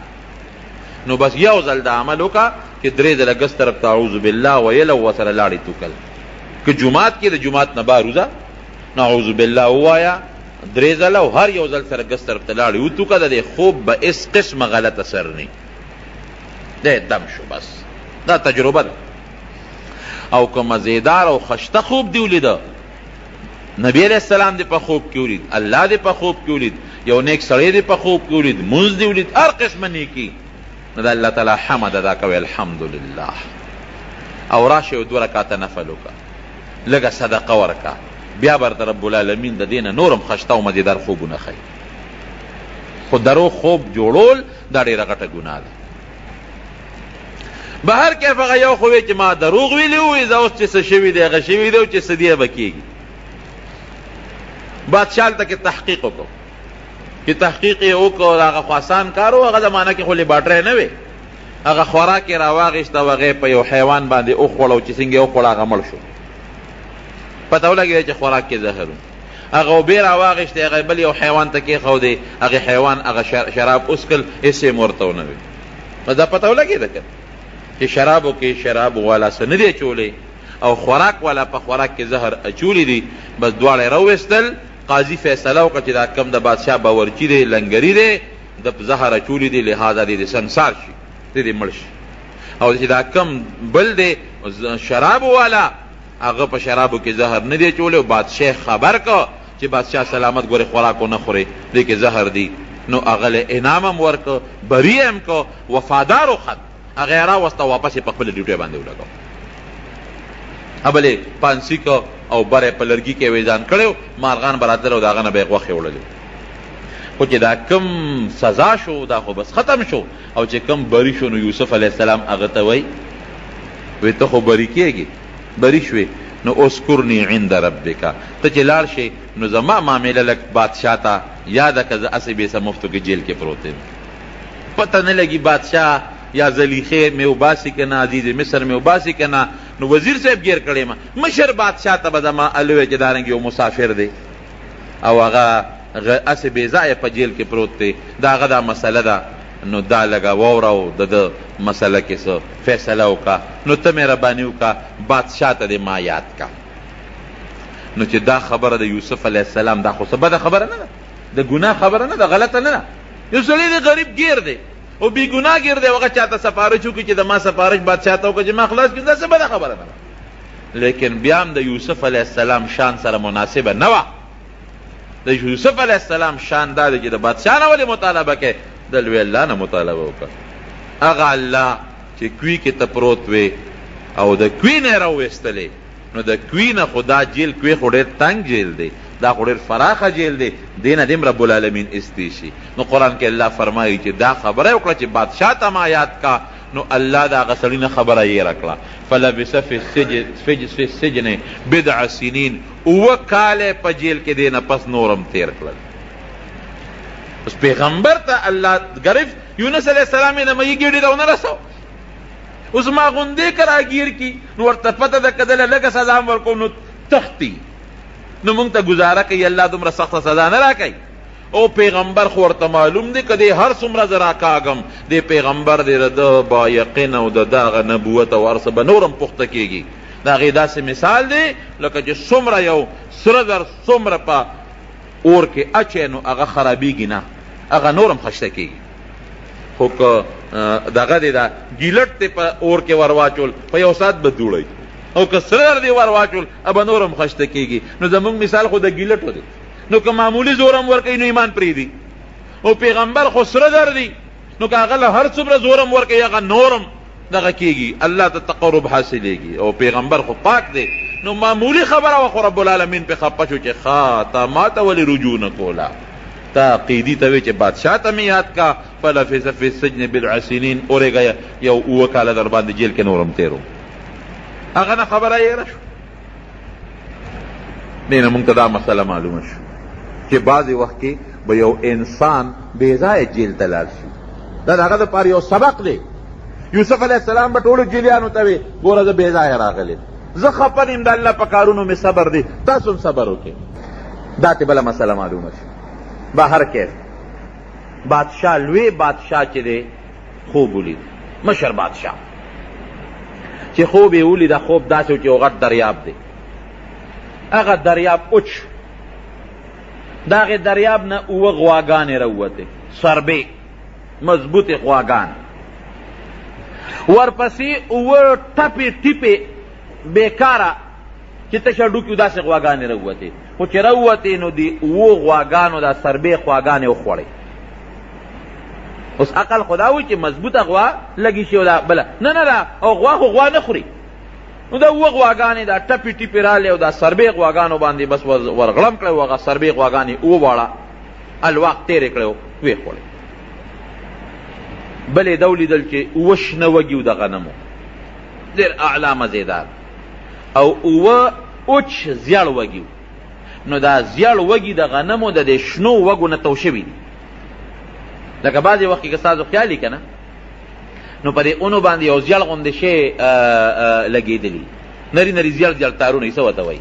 S1: نو بس یو ځل دا عمل وکړه چې درې ځله ګس طرف ته اعوذ بالله ویل او ورسره لاړې توکل. که جومات کې د جومات نه بار وځه نو اعوذ بالله ووایه درې ځله او هر یو ځل سره ګس طرف ته لاړې وتوکه، د دې خوب به هېڅ قسمه غلط اثر نه دی، دم شو. بس دا تجربه ده. او که مزیدار او خشته خوب دی ولیده، نبی علیہ السلام دی په خوب کې ولید، الله دی په خوب کې ولید، یو نیک سړی دی په خوب کې ولید، مونځ دی ولید، هر قسمه نیکي، نو د الله تعالی حمد ادا کوئ الحمدلله. او راشه یو 2 رکعاته نفل وکړه، لږه صدقه ورکړه، بیا برته رب العالمین د دې نه نورم خشته او مزیدار خوبونه ښیي. خو درو خوب جوړول دا ډېره غټه ګناه ده. به هر کیف هغه یو خو وی چې ما دروغ ویلي وي، زه اوس چې څه شوي دی هغه شوي دی او چې څه دی به کېږي. بادشاه هلته کې تحقیق وکړو، چې تحقیق یې وکړو، هغه خو آسان کار و، هغه زمانه کې خو لیباټرۍ نه وې، هغه خوراک یې راواغېسته او هغه په یو حیوان باندې وخوړ او چې څنګه یې وخوړ هغه مړ شو. پته ولګېده چې خوراک کې زهر و. هغه اوبې راواغېستې، هغه بل یو حیوان ته کېښودې، هغې حیوان هغه شراب وڅښل، هېڅ یې ورته ونه وې. نو دا پته ولګېده که چې شرابو کې شراب والا څه نه دی اچولی او خوراک والا په خوراک کې زهر اچولی دي، بس دواړه یې راوویستل. قاضي فیصله وکړه چې دا کم د بادشاه باورچي دی، لنګري دی، د زهر اچولی دی، لہذا دی سنسار شي، دی مړ شي. او چې دا کم بل دی شراب والا، هغه په شرابو کې زهر نه دی اچولی، بادشاه خبر که چې بادشاه سلامت ګورې خوراکو نه خورې، دی کې زهر دی، نو هغه له انعام هم ورکه، بری هم که، وفادار و خط هغه یې راوسته، واپس یې په خپله ډیوټۍ باندې ولګو. بلې پانسي که او بره په لرګي کې ویزان کړی، مارغان به راتلل او د هغه نه به یې غوښې وړلې. خو چې دا کم سزا شو دا خو بس ختم شو. او چې کم بری شو نو یوسف علیه السلام هغه ته وی ته خو بری کېږي، بری شوې، نو اذکرنی عند ربک، ته چې لاړ شې نو زما معامله لږ بادشاه ته یاده که زه هسې بې څه مفتو کې جیل کې پروت یم، پته نه لګي بادشاه یا زلیخې مې وباسي که نه، عزیز مصر مې وباسي که نه، نو وزیر صاحب گیر کړی ما، مشر بادشاه ته به زما الوی چې دارنګ یو مسافر دی او هغه هسې بې ځایه په جیل کې پروت دی، د هغه دا مسله ده، نو دا لږه واوره او د ده مسله کې څه فیصله وکړه، نو ته مهرباني وکړه بادشاه ته دې ما یاد کا. نو چې دا خبره د یوسف علیه السلام دا خو څه بده خبره نه ده، د ګناه خبره نه ده، غلطه نه ده. یو سړی دی غریب گیر دی او بې ګناه گیر دی، هغه چاته سفارش وکړي چې د ما سفارش بادشاه ته وکړه چې ما خلاص کړي، دا څه بده خبره نه ده. لیکن بیا هم د یوسف علیه السلام شان سره مناسبه نه وه. د یوسف علیه السلام شان دا دی چې د بادشاه نه ولې مطالبه کوې، د لوی الله نه مطالبه وکړه. هغه الله چې کوی کې ته پروت وې او د کوی نه یې راویستلې، نو د کوی نه خو دا جیل کوی خو ډېر تنګ جیل دی، دا خو ډېر فراخه جیل دی، دې نه دې هم رب العالمین استی شي. نو قرآن کې الله فرمایي چې دا خبره یې وکړه چې بادشاه ته ما یاد کا، نو الله د هغه سړي نه خبره یېره کړه. فلبث فی السجن بضع سنین، 7 کاله په جیل کې دې نه پس نورم تیر کړل. اوس پیغمبر ته الله گرفت، یونس علیه السلام یې د مهي ګېډې ته ونه رسو، اوس ما غوندې که راګیر کي نو ورته پته ده که دله لږه سزا هم ورکوم نو تښتي، نو مونږ ته ګزاره کوي الله دومره سخته سزا نه راکوي. او پیغمبر خو ورته معلوم دی که دی هر څومره زه راکاږم دی پیغمبر دی د ده با یقین او د ده هغه نبوت او هر څه به نور هم پخته کېږي. د هغې داسې مثال دی لکه چې څومره یو سره زر څومره په اور کې اچی نو هغه خرابېږي نه، هغه نور هم خشته کېږي. خو که دغه دی دا ګیلټ دی په اور کې ور واچول په یو ساعت به دوړی، او که سره زر دی ور واچول به نور هم خشته کېږي. نو زمونږ مثال خو د ګیلټو دی، نو که معمولی زور هم ورکوي نو ایمان پرېږدي. او پیغمبر خو سره زر دی، نو که هغه له هر څومره زور هم ورکوي هغه نور هم دغه کېږي، الله ته تقرب حاصلېږي. او پیغمبر خو پاک دی، نو معمولی خبره وه خو رب العالمین پې خفه شو چې ښه تا ما ته ولې رجوع نه کوله، تا قیدي ته وې چې بادشاه ته مې یاد کا. فلبث فی السجن بضع سنین، اورېږه یو 7 کاله در باندې جیل کې نور هم تېرو. هغه نه خبره یېره شو. دې نه مونږ ته دا مسله معلومه شو چې بعضې وخت کې به یو انسان بې ځایه جیل ته لاړ شي، دا د هغه دپاره یو سبق دی. یوسف علیه السلام به ټولو جیلیانو ته وې ګوره زه بې ځایه راغلی، زه خفه نیم، د الله په کارونو مې صبر دی، تاسو هم صبر وکړئ. دا ته بله مسله معلومه شي. بهر کیف بادشاه لوی بادشاه چې دی خوب ولید، مشر بادشاه چې خوب یې ولیده، خوب داسې و چې یو غټ دریاب دی، هغه دریاب اوچ، د هغې دریاب نه 7 غواګانې راووتې، سربې مضبوطې غواګان، ورپسې 7 ټپې ټیپې بېکاره چې تشه ډوکي داسې غواګانې راووتې. خو چې راووتې نو د 7 غواګانو دا سربې غواګانې وخوړې. اوس عقل خو دا وایي چې مضبوطه غوا لګي شي او دا بله نه نه ده، او غوا خو غوا نه خوري. نو دا 7 غواګانې دا ټپې ټیپې رالې او دا سربې غواګانو باندې بس ورغړم کړی و، هغه سربې غواګانې واړه الواق تېرې کړی و، ویې خوړې. بلې ده ولیدل چې 7 شنه وږي و د غنمو، ډېر اعلی مزېدار، او 7 اوچ زیړ وږي و. نو دا زیړ وږي د غنمو د دې شنو وږو نه تو شوي دي. لکه بعضې وخت کې که ستاسو خیال وي که نه، نو په دې اونو باندې یو زیړ غوندې شی لګېدلي، نري نري زیړ زیړ تارونه، څه ورته وایي؟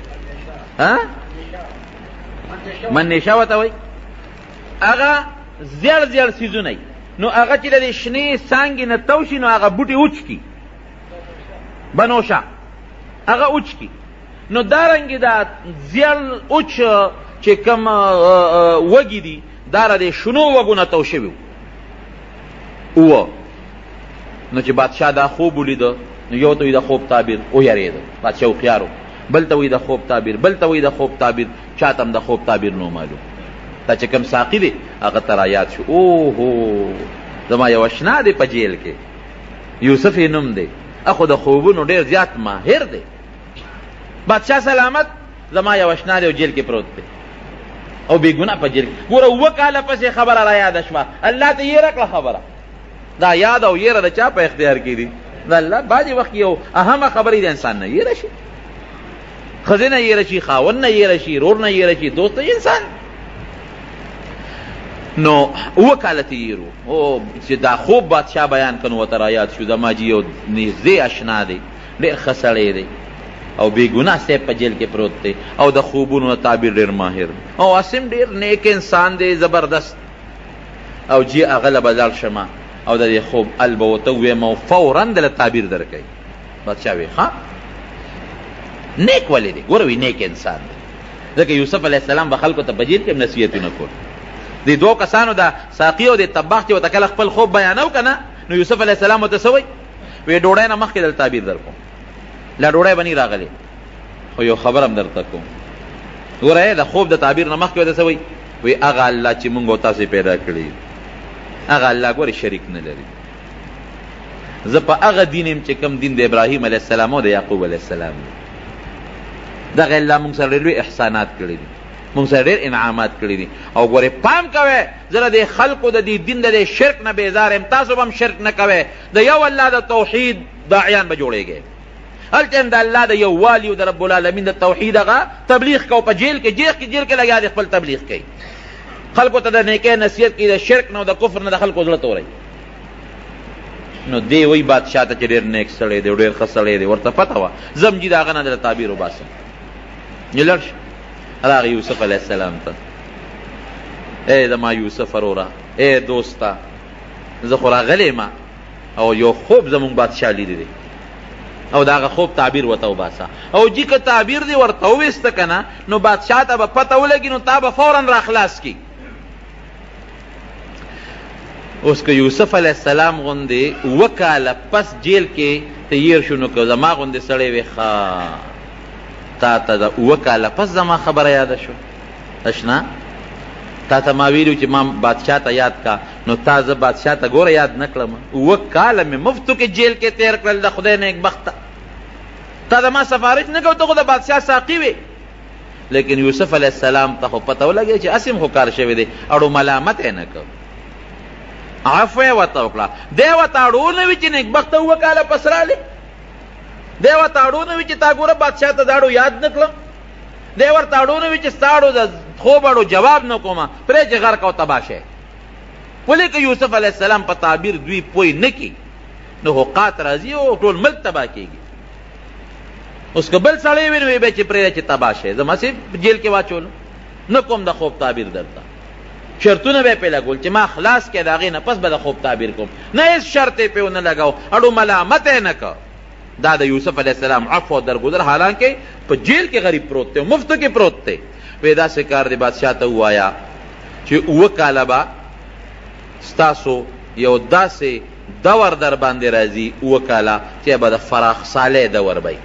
S1: منیشه ورته وایي. هغه زیړ زیړ څیزونه وي، نو هغه چې د دې شنې څانګې نه تو شي نو هغه بوټي اوچ کي، بنوشه هغه اوچ کي. نو دارنګې دا زیړ اوچ چې کوم وږي دي دا د شنو وږو نه تو شوي، اوه نو چې بادشاه دا خوب ولیده نو یو ته وي د خوب تعبیر ویرېده بادشاه هوښیار بل ته وي د خوب تعبیر بل ته وي د خوب تعبیر چاته هم د خوب تعبیر نو معلوم دا چې کوم ساقي دی هغه ته رایاد شو اوهو زما یو اشنا دی په جیل کې یوسف یې نوم دی اخو د خوبونو ډېر زیات ماهر دی بادشاه سلامت زما یو اشنا دی او جیل کې پروت دی او بې ګناه په جیل کې ګوره 7 کاله پسې خبره را یاده شوه الله ته یې راکړه خبره دا یاد او یېره د چا په اختیار کې دي د الله بعضې وخت یو اهمه خبرې د انسان نه یېره شي ښځې نه یېره شي خاوند نه یېره شي رور نه یېره شي دوست نه انسان نو 7 کاله تېرو او چې دا خوب بادشاه بیان کړ نو ورته رایاد شو زما جي یو نږدې اشنا دی ډېر ښه سړی دی او بې ګناه صاحب په جیل کې پروت دی او د خوبونو تعبیر ډېر ماهر او اسم ډېر نیک انسان دی زبردست او جي هغه له به لاړ شمه او د دې خوب ال به ورته ووایم او فورا دله تعبیر درکوي بادشاه وی ښه نیک ولې دی ګوره وی نیک انسان دی ځکه یوسف علیه السلام به خلکو ته په جیل کې هم نصیحتونه کول د 2 کسانو د ساقي او د طباخ چې ورته کله خپل خوب بیانو که نه نو یوسف علیه السلام ورته څه وی وی ډوډۍ نه مخکې دل تعبیر در کوم لا ډوډۍ به نه راغلې خو یو خبر هم درته کوم ګوره د خوب د تعبیر نه مخکې ورته څه وی وی هغه الله چې مونږ او تاسې پیدا کړي هغه الله ګورې شریک نه لري زه په هغه دین یم چې کوم دین د ابراهیم علیه السلام او د یعقوب علیه السلام دغه الله مونږ سره ډېر لوی احسانات کړي دي مونږ سره ډېر انعامات کړي دي او ګورې پام کوئ زه د دې خلکو د دې دین د دې شرک نه بیزار یم تاسو به هم شرک نه کوئ د یو الله د توحید داعیان به جوړېږئ هلته هم د الله د یووالي او د رب العالمین د توحید هغه تبلیغ کو په جیل کې جیل کې لګیا دی خپل تبلیغ کوي خلکو ته د نیکۍ نصیحت کوي د شرک نه او د کفر نه د خلکو زړه توروي نو دی وی بادشاه ته چې ډېر نیک سړی دی ډېر ښه سړی دی ورته پته وه زم جي د هغه نه د تعبیر وباسم لړ شه راغی یوسف علیه السلام ته ای زما یوسف وروره ای دوسته زه خو راغلی یم او یو خوب زمونږ بادشاه لیدی دی او د هغه خوب تعبیر ورته وباسه او جي که تعبیر دی ورته وویسته که نه نو بادشاه ته به پته ولګي نو تا به فورا را خلاص کي اوس که یوسف علیه السلام غوندې 7 کاله پس جیل کې تیر شو نو که زما غوندې سړی وی تا ته د 7 کاله پس زما خبره یاده شو اشنا تا ته ما ویلو چې ما بادشاه ته یاد کا نو تا زه بادشاه ته ګوره یاد نه کړم 7 کاله مې مفتو کې جیل کې تیر کړل د خدای نیک بخته تا د ما سفارش نه کو ته خو د بادشاه ساقي وې لیکن یوسف علیه السلام ته خو پته ولګی چې اسیم خو کار شوی دی اړو ملامت یې نه کو عفو یې ورته وکړه دی ورته اړو نه وي چې نیک بخته 7 کاله پس رالی دی ورته اړو نه وي چې تا ګوره بادشاه ته دا اړو یاد نه کړم دی ورته اړو نه وي چې ستا اړو د خوب اړو جواب نه کومه پرې چې غرق او تباه شی ولې که یوسف علیه السلام په تعبیر دوی پوی نه کي نو حقات راځي او ټول ملک تباه کېږي اوس که بل سړی وي نو وی به چې پرېږده چې تباه شی زما صرف جیل کې واچولو نه کوم د خوب تعبیر درته شرطونه به یې پې لګول چې ما خلاص کړې د هغې نه پس به د خوب تعبیر کوم نه هېڅ شرط یې پې ونه لګاو اړو ملامت یې نه که دا د یوسف علیه السلام عفو درگذر حالانکه په جیل کې غریب پروت دی مفتو کې پروت دی وی داسې کار دی بادشاه ته ووایا چې 7 کاله به ستاسو یو داسې دور در باندې راځي 7 کاله چې به د فراخ سالۍ دور بی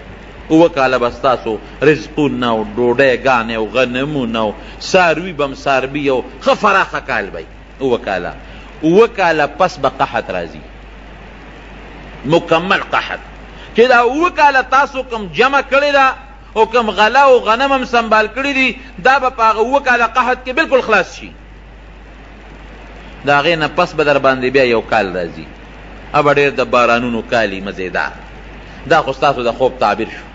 S1: 7 کاله به ستاسو رزقونه او ډوډۍ ګانې او غنمونه او څاروي به هم څاروي او ښه فراخه کال بی 7 کاله 7 کاله پس به قحط راځي مکمل قحط چې دا 7 کاله تاسو کوم جمع کړې ده او کوم غله او غنم هم سنبال کړي دي دا به په هغه 7 کاله قحط کې بالکل خلاص شي د هغې نه پس به در باندې بیا یو کال راځي ابه ډېر د بارانونو کالي مزېدار دا خو ستاسو د خوب تعبیر شو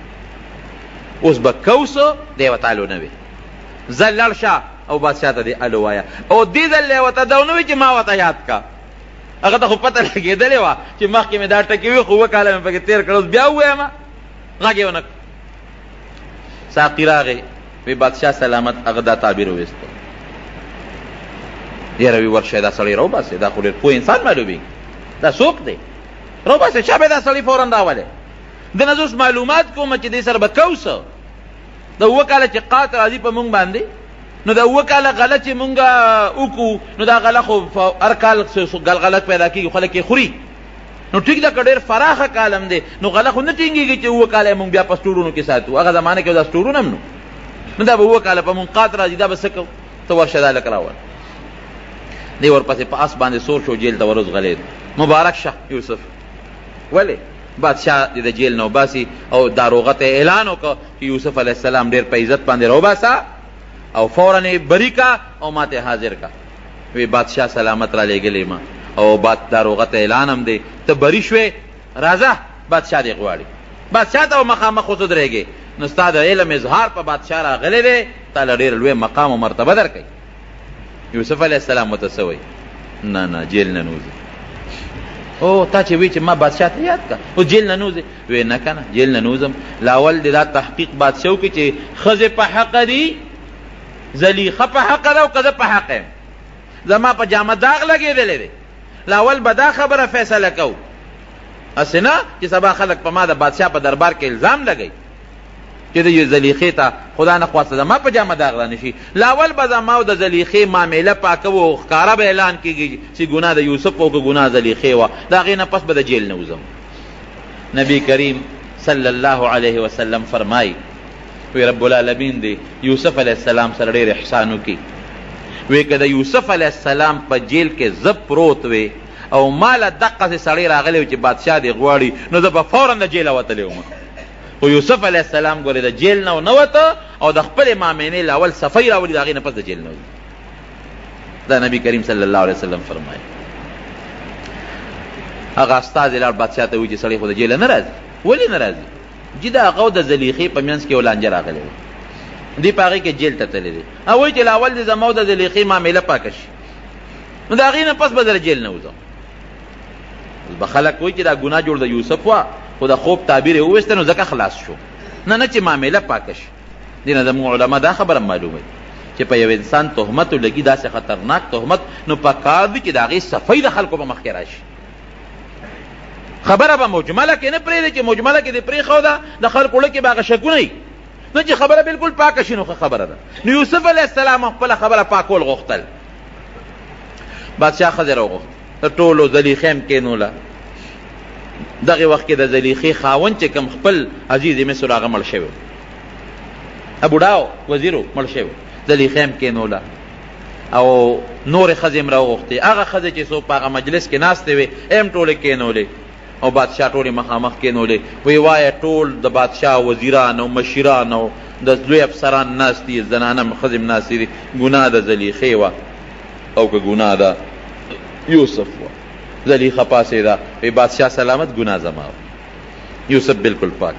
S1: اوس به کوسو دی وتالو نه وي زه لړ شه او بادشاه ته دې الو وایه او دې ځل یې ورته دا ونه وي چې ما ورته یاد کا هغه ته خو پته لګېدلې وه چې مخکې مې دا ټکې وي خو 7 کاله مې پکې تېر کړه اوس بیا ووایم غږ یې ونه کړ ساقي راغی وی بادشاه سلامت هغه دا تعبیر وویسته یاره وی ورشه دا سړی راوباسې دا خو ډېر پوه انسان معلومېږي دا څوک دی راوباسې چا به دا سړی فورا راولې د نه زه اوس معلومات کوم چې دې سره به کوسه د 7 کاله چې قات راځي په مونږ باندې نو دا 2 کاله غله چې مونږ وکړو نو دا غله خو هر کال غلط پیدا کېږي خلک یې خوري نو ټیک دا که ډېر فراخه کالم دی نو غله خو نه ټینګېږي چې 2 کاله مونږ بیا په سټورونو کې ساتو هغه زمانه کې دا سټورونه هم نو دا به 2 کاله په منقات راځي دا به څه کوو ته ورشه دا لک راول دی ورپسې په اس باندې سور شو جیل ته ورځ غلید مبارک شه یوسف ولې بادشاه د جیل نو باسي او داروغه ته اعلان وکړ چې یوسف علیه السلام ډېر په عزت باندې راوباسه او فوراً یې بری کا او ماته حاضر کا وی بادشاه سلامت را لېږلې ما او داروغه ته اعلان هم دی ته بری شوې راځه بادشاه دې غواړي بادشاه ته مخامخ ودرېږې نو ستا د علم اظهار په بادشاه راغلی دی تا له ډېر لوی مقام او مرتبه درکوي یوسف علیه السلام ورته څه وایي نه جیل نه نوځي او تا چې وی چې ما بادشاه ته یاد کا او جیل نه نوځي وی نه که نه جیل نه نوځم لاول د دا تحقیق بادشاه وکړي چې ښځې په حقه دي زلیخه په حقه ده او که زه په حقه یم زما په جامه داغ لګېدلی دی لاول به دا خبره فیصله کوو هسې نه چې سبا خلک په ما د بادشاه په دربار کې الزام لګوي چې د زلیخې ته خدا نه خواسته زما په جامه داغ را نشي لاول به زما او د زلیخې معامله پاکه و او ښکاره به اعلان کېږي چې ګناه د یوسف او که ګناه زلیخې وه د هغې نه پس به د جیل نه وځم نبی کریم صلی الله علیه وسلم فرمایي وی رب العالمین دی یوسف علیه السلام سره ډېر احسان وکړي وی که د یوسف علیه السلام په جیل کې زه پروت وی او ماله دقسې سړی راغلی و چې بادشاه دې غواړي نو زه به فوراً د جیله وتلی وم خو یوسف علیه السلام ګورې د جیل نه نوته او د خپلې مامنې لاول صفۍ راولي د هغې نه پس د جیل نه وځي دا نبی کریم صلی الله علیه وسلم فرمایي هغه استازی لاړ بادشاه ته وایي چې سړی خو د جیله نه راځي ولې نه راځي جي د هغه د زلیخې په منځ کې یو لانجه راغلی و دی په هغې کې جیل ته تللی دی او وایي چې لاول د زما او د زلیخې معامله پاکه شي نو د هغې نه پس به زه د جیل نه وځم به خلک وایي چې دا ګناه جوړ د یوسف وه خو د خوب تعبیر یې وویسته نو ځکه خلاص شو نه چې معامله پاکه شي دې نه زموږ علما دا خبره معلوموي چې په یو انسان تهمت ولګي داسې خطرناک تهمت نو پکار دي چې د هغې صفۍ د خلکو په مخکې راشي خبره به مجمله کې نه پرېږدي چې مجمله کې دې پرېښوده د خلکو زړه کې به هغه شکونه وي نه چې خبره بالکل پاکه شي نو ښه خبره ده نو یوسف علیه السلام خپله خبره پاکول غوښتل بادشاه ښځې راوغوښت د ټولو زلیخې هم کېنوله دغه وخت کې د زلیخې خاوند چې کوم خپل عزیز مصر هغه مړ شوی بوډا وزیرو مړ شوی زلیخې هم کېنوله او نورې ښځې هم راوغوښتې هغه ښځې چې څوک په هغه مجلس کې ناستې وې هم ټولې کېنولې او بادشاه ټولې مخامخ کېنولې وی وایه ټول د بادشاه وزیران او مشیران او د لوی افسران ناست دي زنانه ښځې هم ناستې دي ګناه د زلیخې وه او که ګناه د یوسف وه زلیخه پاسېده وی بادشاه سلامت ګناه زما وه یوسف بالکل پاک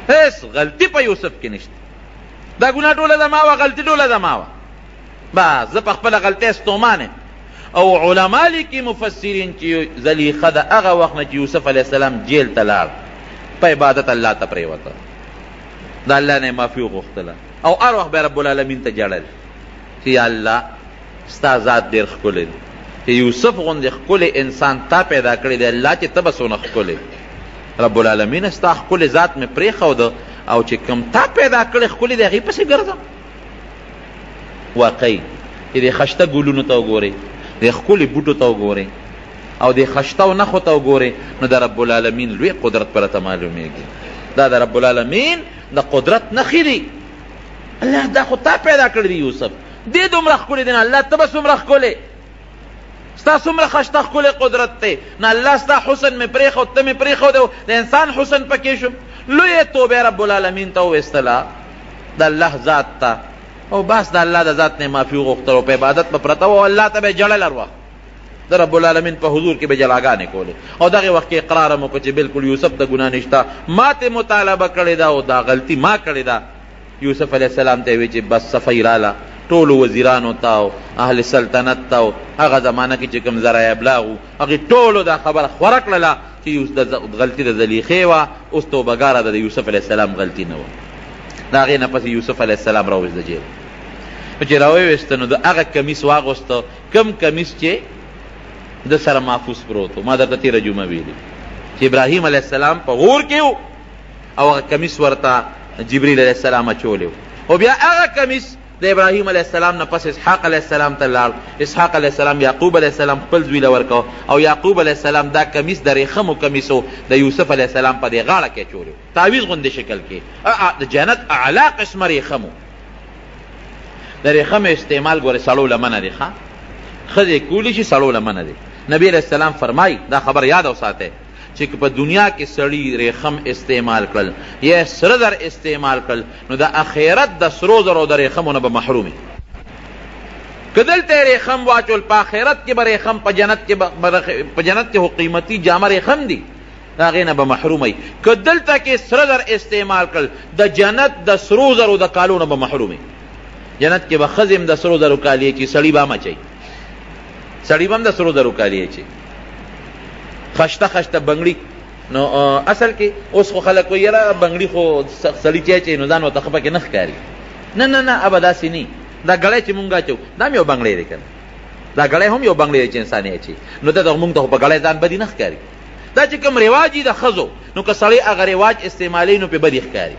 S1: هیڅ غلطي په یوسف کې نشته دا ګناه ټوله زما وه غلطي ټوله زما وه بس زه په خپله غلطۍ ستومان یم او علما لیکي مفسرین چې زلیخه د هغه وخت نه چې یوسف علیه السلام جیل ته لاړ په عبادت الله ته پرېوته د الله نه یې معافي وغوښتله او هر وخت به رب العالمین ته جړل چې یا الله ستا ذات ډېر ښکلی دی چې یوسف غوندې ښکلی انسان تا پیدا کړی دی الله چې ته به څونه ښکلی رب العالمین ستا ښکلی ذات مې پرېښوده او چې کوم تا پیدا کړی ښکلی دی هغې پسې ګرځم واقعي چې دې خشته ګلونو ته وګورئ د ښکلي بوټو ته وګورئ او د خشتو نښو ته وګورئ نو د رب العالمین لوی قدرت پرته معلومیږي دا د رب العالمین د قدرت نښې دي الله دا خو تا پیدا کړی دی یوسف دې دومره ښکلي دی نه الله ته به څومره ښکلی ستا څومره خشته ښکلی قدرت دی نه الله ستا حسن مې پرېښود ته مې پرېښود د انسان حسن پکې شو لویې توبې رب العالمین ته وویستله د الله ذات ته او بس د الله د ذات نه معافي وغوښتل او په عبادت به پرته و او الله ته به یې جړل هر وخت د رب العالمین په حضور کې به جلاګانې کولې او دغې وخت کې اقرار هم وکړه چې بالکل یوسف د ګناه نشته ما ته مطالبه کړې ده او دا غلطي ما کړې ده یوسف علیه السلام ته یې وی چې بس صفۍ راله ټولو وزیرانو ته او اهل سلطنت ته او هغه زمانه کې چې کوم ذرایع ابلاغ وو هغې ټولو دا خبره خوره کړله چې غلطي د زلیخې وه اوس توبهګاره ده د یوسف علیه السلام غلطي نه وه د هغې نه پس یوسف علیه السلام راوویست د جیل چې راوویسته نو د هغه کمیس واغوسته کم کمیس چې د سره محفوظ پروت و ما درته تېره جمعه ویلي چې ابراهیم علیه السلام په غور کې و او هغه کمیس ورته جبریل علیه السلام اچولی و او بیا هغه کمیس د د ابراهیم علیه السلام نه پس اسحاق علیه السلام ته لاړ. اسحاق علیه السلام یعقوب علیه السلام خپل زوی له ورکو او یعقوب علیه السلام دا کمیس د ریخمو کمیسو د یوسف علیه السلام په دې غاړه کې چولو، تعویض غوندې شکل کې. د جنت اعلی قسمه ریخمو. د ریخم استعمال ګوره سړو له منع دی، ښځې کولی شي، سړو له منع دی. نبی علیه السلام فرمایي، دا خبر یاد وساتئ، چې په دنیا کې سړی ریخم استعمال کړل یا سره زر استعمال کړل نو د اخرت د سرو زرو د ریخمو نه به محرومي. که دلته ریخم واچول په آخرت کې به ریخم، په جنت کې خو قیمتي جامه ریخم دي، د هغې نه به محرومي. که دلته کې سره زر استعمال کړل د جنت د سرو زرو د کالو نه به محرومي. جنت کې به ښځې هم د سرو زرو کالي اچي، سړي به هم اچوي، سړي به هم د سرو زرو کالي اچي. خشته خشته بنګړي. نو اصل کې اوس خو خلک وایي یاره بنګړي خو سړي چې اچوي نو ځان ورته ښه پکې نه ښکاري. نه نه نه، ابه داسې نه. دا ګړی چې مونږ اچو دا هم یو بنګړی دی که نه، دا ګړی هم یو بنګړی دی چې انسان یې اچوي، نو ته مونږ ته خو په ګړی ځان بدي نه ښکاري. دا چې کوم رواج دي د ښځو، نو که سړی هغه رواج استعمالوي نو پې بدي ښکاري.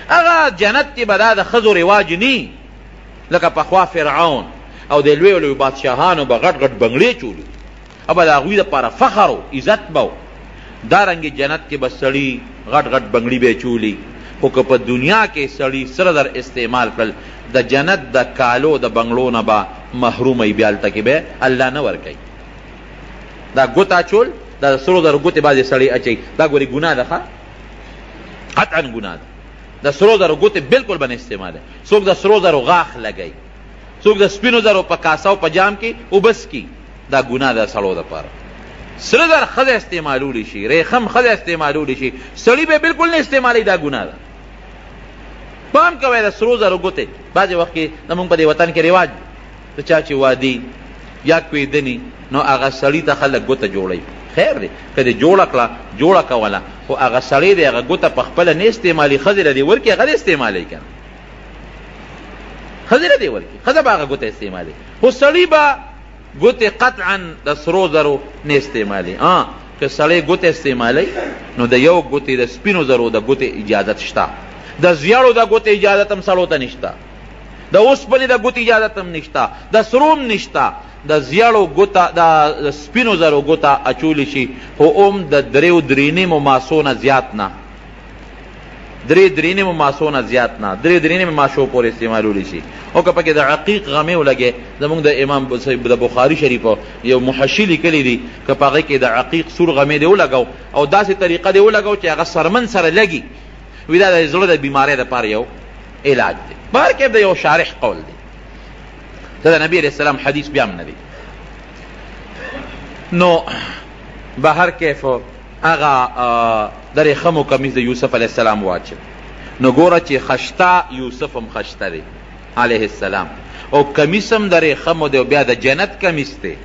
S1: هغه جنت کې به دا د ښځو رواج نه لکه پخوا فرعون او د لویو لویو بادشاهانو به غټ غټ بنګړې چولي، او به د هغوی دپاره فخر و عزت به و. دارنګې جنت کې به سړي غټ غټ بنګړي به چولي. خو که په دنیا کې سړي سره در استعمال کړل د جنت د کالو د بنګړو نه به محروموي، بیا هلته کې به الله نه ورکوي. دا ګوت اچول، دا سرو زرو ګوتې بعضې سړی اچوي، دا ګورې ګناه ده، قطعا ګناه ده. د سرو زرو ګوتې بالکل به نه استعماله. څوک د سرو زرو غاښ لګوي، څوک د سپینو زرو په کاسه او په جام کې اوبس کی، دا ګناه ده سړو دپاره. سره زر ښځه استعمالولی شي، ریخم ښځه استعمالولی شي، سړي به بالکل نه استعمالوي، دا ګناه ده. پام کوئ د سرو زرو ګوتې بعضې وخت کې زمونږ په دې وطن کې رواج د چا چې وادي یا کویدني نو هغه سړي ته خلک ګوته جوړوي. خیر دی که دې جوړه کړه جوړه کوله، خو هغه سړی دی هغه ګوته په خپله نه استعمالي، ښځې له دې ورکړي هغه دې استعمالوي که نه، ښځې له دې ورکړي، ښځه به هغه ګوته استعمالوي، خو سړي به ګوتې قطعا د سرو زرو نه استعمالي. که سړی ګوته استعمالوي نو د یو ګوتې د سپینو زرو د ګوتې اجازت شته، د زیړو د ګوتې اجازت هم سړو ته نشته، د اوسپنې د ګوتې اجازت هم نشته، د سرو هم نشته. د زیړو ګوته د سپینو زرو ګوته اچولی شي، خو هم د دریو درېنیمو ماسو نه زیات نه، درې درېنیمو ماسو نه زیات نه، درې درېنیمو ماسو پورې استعمالولی شي. او که پکې د عقیق غمې ولګې، زمونږ د امام د بخاري شریفو یو محشي لیکلی دي، که په هغې کې د عقیق سور غمې دې ولګو او داسې طریقه دې ولګو چې هغه سرمن سره لګي، وي دا د زړه د بیمارۍ دپاره یو علاج دی. بهر کې د یو شارح قول دی، دا د نبی علیه السلام حدیث بیا هم نه دی. نو بهر کیف هغه د ریخمو کمیس د یوسف علیه السلام واچو. نو ګوره چې خشته یوسف هم خشته دی علیه السلام، او کمیس هم د ریخمو دی، بیا د جنت کمیس دی،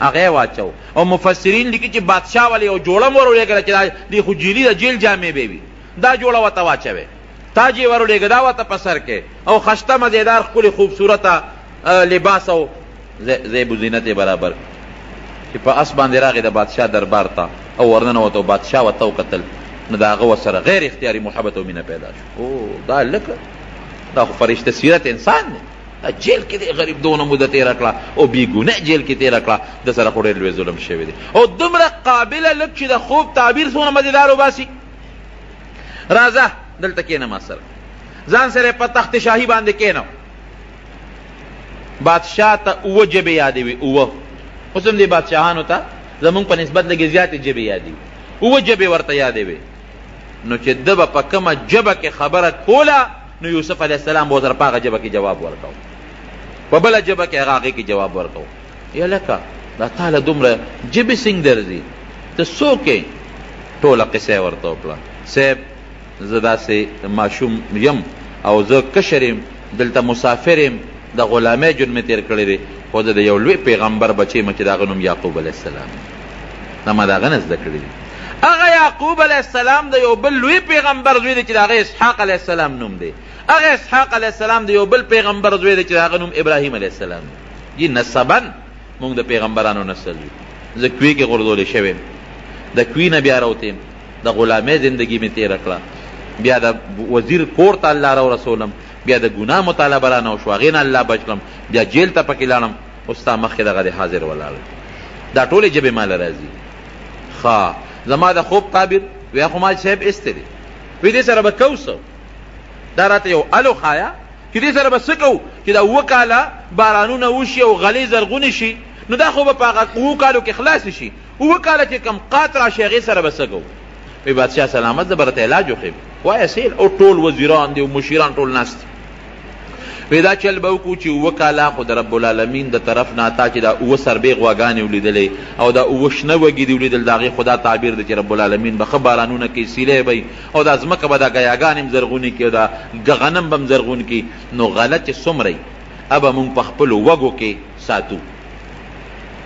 S1: هغه واچو. او مفسرین لیکي چې بادشاه ولې یو جوړه م ورولېږله چې دی خو جیلي د جیل جامې به وي، دا جوړه ورته واچوې، تاج یې ورولېږه دا ورته په سر کې، او خشته مزېدار ښکلې خوبصورته لباس او زیب و زینت برابر چې په اس باندې راغی د بادشاه دربار ته او ورننوت او بادشاه ورته وکتل، نو د هغه ورسره غیر اختیاري محبت او مینه پیدا شو. او دا لکه دا خو فرشته سیرت انسان دی، دا جیل کې دی غریب دونه موده تېره کړه او بېګناه جیل کې تېره کړه، د سره خو ډېر لوی ظلم شوی دی. او دومره قابله لږ چې د خوب تعبیر څونه مزېدار وباسي. راځه دلته کښېنه ما سره، ځان سره په تخت شاهي باندې کښېنه. بادشاہ ته اوه جبې یادوي، اوه اوس هم دې بادشاهانو ته زمونږ په نسبت لږې زیاتې جبې یادوي، اوه جبې ورته یادوي. نو چې ده به په کومه جبه کې خبره کوله نو یوسف علیه السلام به ورسره په هغه جبه کې جواب ورکو، په بله جبه کې هغه هغې کې جواب ورکو. یا لکه دا تا له دومره جبې څنګه درځي، ته څوک یې؟ ټوله قصه یې ورته وکړه. صاحب زه داسې ماشوم یم او زه کشر یم، دلته مسافر یم، د غلامۍ ژوند مې تېر کړی دی، خو زه د یو لوی پیغمبر بچی یم چې د هغه نوم یعقوب علیه السلام دا ما د هغه نه زده کړي دي. هغه یعقوب علیه السلام د یو بل لوی پیغمبر زوی دی چې د هغه اسحاق علیه السلام نوم دی. هغه اسحاق علیه السلام د یو بل پیغمبر زوی دی چې د هغه نوم ابراهیم علیه السلام دی. نسبا موږ د پیغمبرانو نسل یو. زه کوی کې غورځولی شوی یم، د کوی نه بیا راوتیم، د غلامۍ زندګي مې تېره کړه، بیا د وزیر کور ته الله را ورسولم، بیا د ګناه مطالبه رانه وشوه، هغې نه الله بچلم، بیا جیل ته پکې لاړم، اوس ستا مخکې دغه د حاضر ولاړ. دا ټولې ژبې ماله راځي. ښه زما د خوب تعبیر ویا خو ما صاحب ایستی دی، وی دې سره به کوو څه؟ دا راته یو الو ښایه چې دې سره به څه کوو چې دا 7 کاله بارانونه وشي او غلې زرغونې شي، نو دا خو به په هغه 7 کالو کې خلاص شي. 7 کاله چې کم قات راشي هغې سره به څه کوو؟ وی بادشاه سلامت زه به راته علاج وښیم. وایه سیل او ټول وزیران دي او مشیران ټول ناست دي. وی دا چل به وکړو چې 7 کاله خو د رب العالمین د طرف نه تا چې دا 7 سربې غواګانې ولیدلې او دا 7 شنه وږي دي ولیدل، د هغې خو دا تعبیر دی چې رب العالمین به ښه بارانونه کوي، سیلې به او دا ځمکه به دا ګیاګانې هم زرغونې کړي او دا غنم به هم زرغون کړي. نو غله چې څومره یي ابه مونږ په خپلو وږو کې ساتو.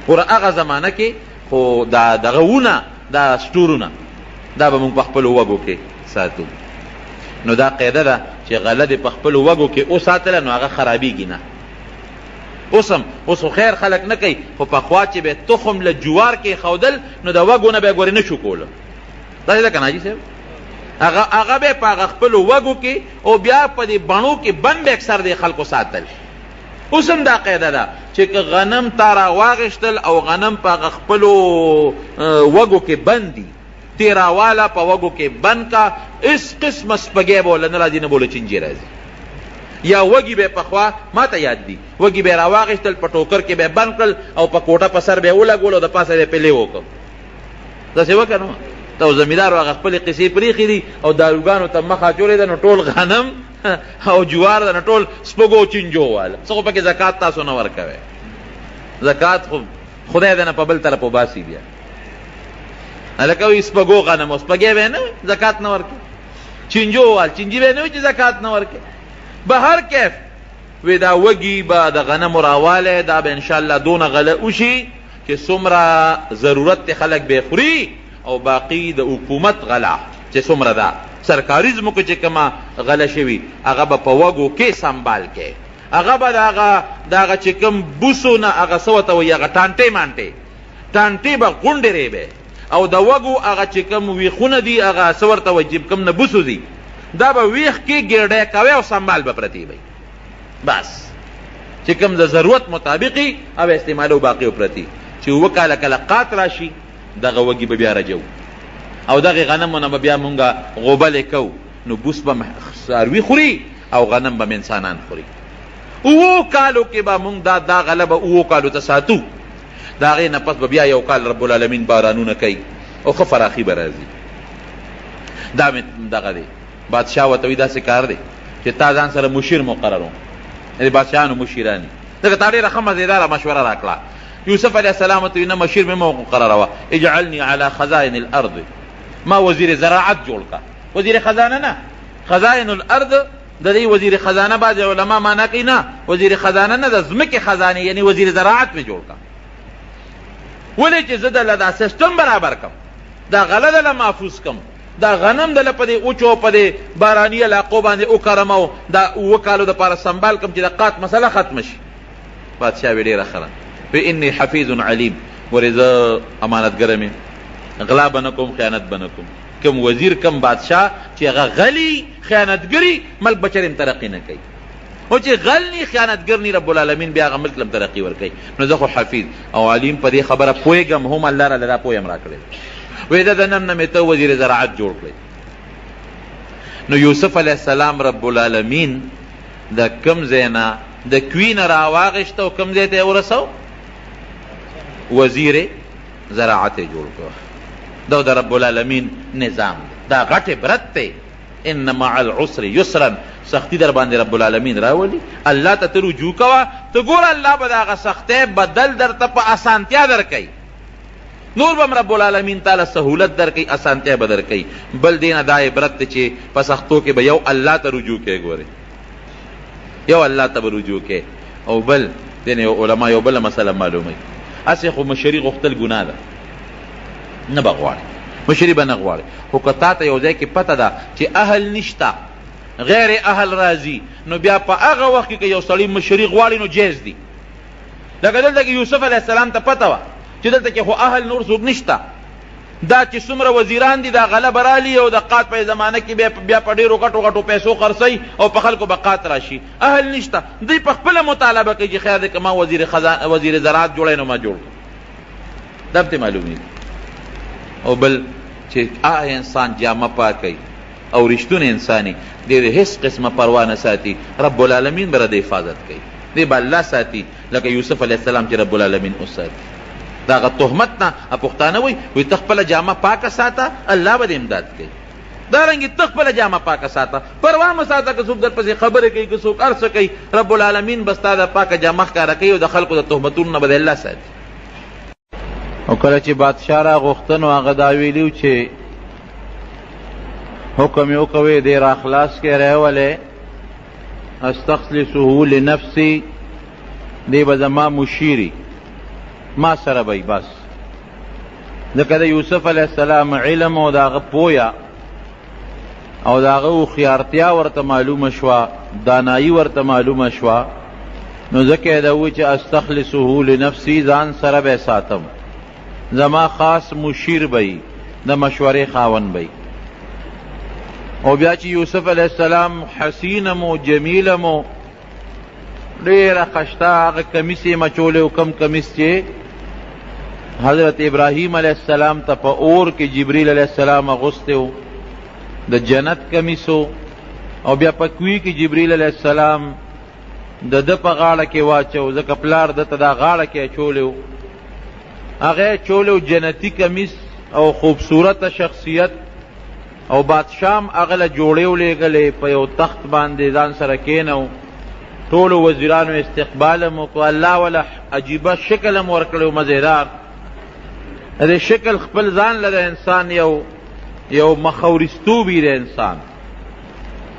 S1: ګوره هغه زمانه کې خو دا دغه ونه دا سټورونه دا به مونږ په خپلو وږو کې ساتو. نو دا قاعده ده چې غله دې په خپلو وږو کې وساتله نو هغه خرابېږي نه. اوس خو خیر خلک نه کوي، خو پخوا چې به تخم له جوار کې ښودل نو د وږو نه به یې ګورې نه شو کوله. داسې ده که نه حاجي صاحب؟ هغه به په هغه خپلو وږو کې او بیا په دې بڼو کې بند به اکثر دې خلکو ساتل. اوس هم دا قاعده ده چې که غنم تا را واغېشتل او غنم په هغه خپلو وږو کې بند دي، تیراواله په وږو کې بند کا، اس قسمه سپږی به وله نه راځي نه به وله چینجې راځي. یا وږي به پخوا ما ته یاد دي وږي به یې را واغېشتل په ټوکر کې به یې بند کړل او په کوټه په سر به یې ولګول او د پاسه به یې پلې وکړ. داسې وکړه نو ته زمیندارو هغه خپلې قصې پرېښې دي او داروګانو ته مخ اچولې ده، نو ټول غنم او جوار ده، نو ټول سپږو چینجو واله. څه خو پکې زکات تاسو نه ورکوئ، زکات خو خدای دې نه په بل طرف وباسي. بیا هلکه وایي سپږو غنم او سپږی به یې نه زکات نه ورکوي، چینجو وال چینجي به یې نه وي چې زکات نه ورکوي. به هر کیف وی دا وږي به د غنمو راوالی دا به انشاءالله دونه غله وشي چې څومره ضرورت دی خلک به یې خوري او باقي د حکومت غله چې څومره ده سرکاري ځمکو چې کومه غله شوي هغه به په وږو کې سنبال کې، هغه به د هغه چې کوم بوسو نه هغه څه ورته وایي هغه ټانټې به غونډې به او د وږو هغه چې کوم ویښونه دي هغه څه ورته وایي چې کوم نه بوسو دي دا به ویښ کې ګیرډی کوي او سنبال به پرتې وي. بس چې کوم د ضرورت مطابقي او استعمالو باقي پرتې چې 7 کاله کله قات راشي دغه وږي به بیا رجو او دغه غنمو نه به بیا مونږه غوبلې کوو، نو بوس به څاروي خوري او غنم به انسانان خوري. 7 کالو کې به مونږ دا غله به 7 کالو ته ساتو، د هغې نه پس به بیا 1 کال رب العالمین بارانونه کوي او ښه فراخي به راځي. دا مې دغه دی بادشاه ورته وایي داسې کار دی چې تا ځان سره مشیر مقررو، یعنې بادشاهانو مشیراني ځکه تا ډېره ښه مزېداره مشوره را کړه. یوسف علیه السلام ورته وایي نه مشیر مې مه مقرروه، اجعلني على خزائن الارض، ما وزیر زراعت جوړ کا، وزیر خزانه نه. خزائن الارض د دې وزیر خزانه بعضې علما معنا کوي نه وزیر خزانه نه د ځمکې خزانې یعنې وزیر زراعت مې جوړ کا. ولې چې زه دله دا سیسټم برابر کم، دا غله دله محفوظ کم، دا غنم دله په دې اوچو په دې باراني علاقو باندې وکرم او دا 7 کالو دپاره سنبال کم چې د قات مسله ختمه شي. بادشاه وی ډېره ښه ده، وی انی حفیظ علیم، ورې زه امانتګره مې، غلا به نه کوم، خیانت به نه کوم. کم وزیر کم بادشاه چې هغه غلی خیانتګري ملک به چرې ترقي نه کوي، او چې غل نی خیانتګر نی رب العالمین بیا هغه ملک لم ترقي ورکوي. نو زه خو حفیظ او علیم په دې خبره پوهېږم، هم الله راله دا پوهه م راکړې. وی دا د نن نه مې ته وزیر زراعت جوړ کړی. نو یوسف علیه السلام رب العالمین د کم ځای نه د کوی نه راواغېشته او کم ځای ته یې ورسو وزیر زراعت یې جوړ کړو. دا د رب العالمین نظام دا غټ عبرت دی. ان مع العسر یسرا، سختی در باندې رب العالمین راولي. الله ته ته رجوع کوه، ته ګوره الله به د هغه سختۍ بدل درته په اسانتیا درکوي. نور به رب العالمین تعالی سهولت درکوي، اسانتیا به درکوي. بل دې نه دا عبرت دی چې په سختو کې به یو الله ته رجوع کوې، ګورې یو الله ته به رجوع کوې. او بل دې علما یو بله مسله معلوموي، هسې خو مشري غوښتل ګناه ده، نه به غواړي مشري به نه غواړي. خو که تا ته یو ځای کې پته ده چې اهل نشته غیر اهل راځي، نو بیا په هغه وخت کې که یو سړی مشري غواړي نو جایز دي. لکه دلته کې یوسف علیه السلام ته پته وه چې دلته کې خو اهل نور څوک نشته، دا چې څومره وزیران دي دا غلبه رالي او د قات په زمانه کې بیا په ډېرو غټو غټو پیسو خرڅوي او په خلکو به قات راشي. اهل نشته، دوی په خپله مطالبه کوي چې خیر دی که ما وزیر زراعت جوړی نو ما جوړ کړم. دا به معلومېږي. او بل چې انسان جامه پاکوي او رښتون انساني د هیڅ قسمه پروا نه ساتي، رب العالمین به د حفاظت کوي، دی به الله ساتي لکه یوسف علیه السلام چې رب العالمین وساتي. دا هغه تهمت نه پښتانه وایي ته خپله جامه پاکه ساته الله به دې امداد کوي. دارنګې ته خپله جامه پاکه ساته، پروا مه ساته که څوک درپسې خبرې کوي که څوک هر څه کوي، رب العالمین به ستا د پاکه جامه ښکاره کوي او د خلکو د تهمتونو نه به د الله ساتي. او کله چې بادشاه راغوښته نو هغه دا ویلي چې حکم یې وکوی دی را خلاص کې راولی استخلصه لنفسي، دی به زما مشیري، ما سره بی بس. ځکه د یوسف علیه السلام علم او د هغه پویه او د هغه هوښیارتیا ورته معلومه شوه، دانایي ورته معلومه شوه، نو ځکه یې ده وی چې استخلصه لنفسي، ځان سره به ساتم، زما خاص مشیر بی، د مشورې خاون بی. او بیا چې یوسف علیه السلام حسینم و جمیلم و ډېره خشته هغه کمیس یې مچولی و، کم کمیس چې حضرت ابراهیم علیه السلام ته په اور کې جبریل علیه السلام اغوستی و، د جنت کمیس و. او بیا په کوی کې جبریل علیه السلام د ده په غاړه کې واچو، ځکه پلار ده ته دا غاړه کې اچولی و، هغه یې چولی و جنتي کمیس او خوبصورته شخصیت. او بادشاهم هغه له جوړې ولېږلې په یو تخت باندې ځان سره کېنو، ټولو وزیرانو استقبال هم وکړو، الله وله عجیبه شکل هم ورکړی و مزېدار. د شکل خپل ځان له د انسان یو مخورستوبي د انسان،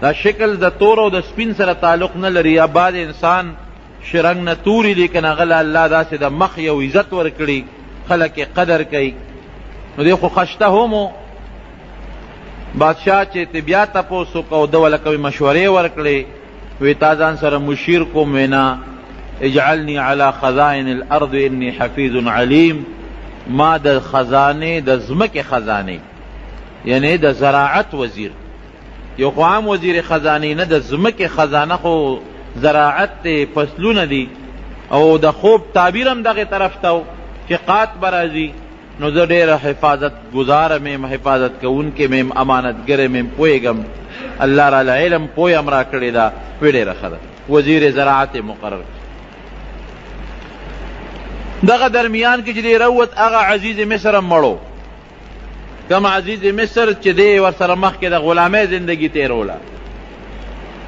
S1: دا شکل د تور او د سپین سره تعلق نه لري. یا بعد انسان شرنګ نه توري لیکن هغه له الله داسې د مخ یو عزت ورکړي، خلک یې قدر کوي. نو دی خو خشته هم و. بادشاہ چې ته بیا تپوس وکړه او ده ولکه مشورې ورکړې، وی تا ځان سره مشیر کوم، وینا اجعلني على خزائن الارض انی حفیظ علیم، ما د خزانې د ځمکې خزانې یعنی د زراعت وزیر، یو خو عام وزیر خزانې نه، د ځمکې خزانه خو زراعت ته فصلونه دي. او د خوب تعبیر هم دغه طرف ته چې قات به راځي، نو زه ډېره حفاظت گزاره میم، حفاظت کوونکې میم، امانتګره میم، پوهېږم الله راله علم پوی هم را کړې ده. وی ډېره ښه ده، وزیر زراعت مقرر. دغه درمیان کې چې دی روت هغه عزیز مصر هم مړو، کم عزیز مصر چې دی ورسره مخکې د غلامۍ زندگی تیروله،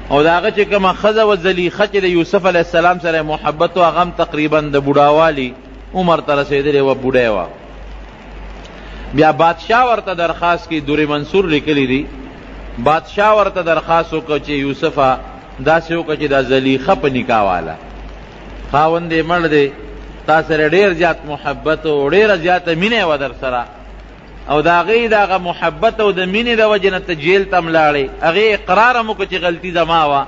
S1: او د هغه چې کومه ښځه و زلیخه چې د یوسف علیه السلام سره محبت و، هغه هم تقریبا د بوډاوالي عمر ته رسېدلې وه، بوډۍ وه. بیا بادشاہ ورته درخواست کی، دور منصور لیکلی دی، بادشاہ ورته درخواست وکړه چې یوسفه داسې وکړه چې دا زلیخه په نکاح والا خاوند یې مړ دی، تا سره ډېر زیات محبت او ډېره زیاته مینه وه در سره، او د هغې د هغه محبت او د مینې د وجې نه ته جیل ته هم لاړې، هغې اقرار هم وکړه چې غلطي زما وه،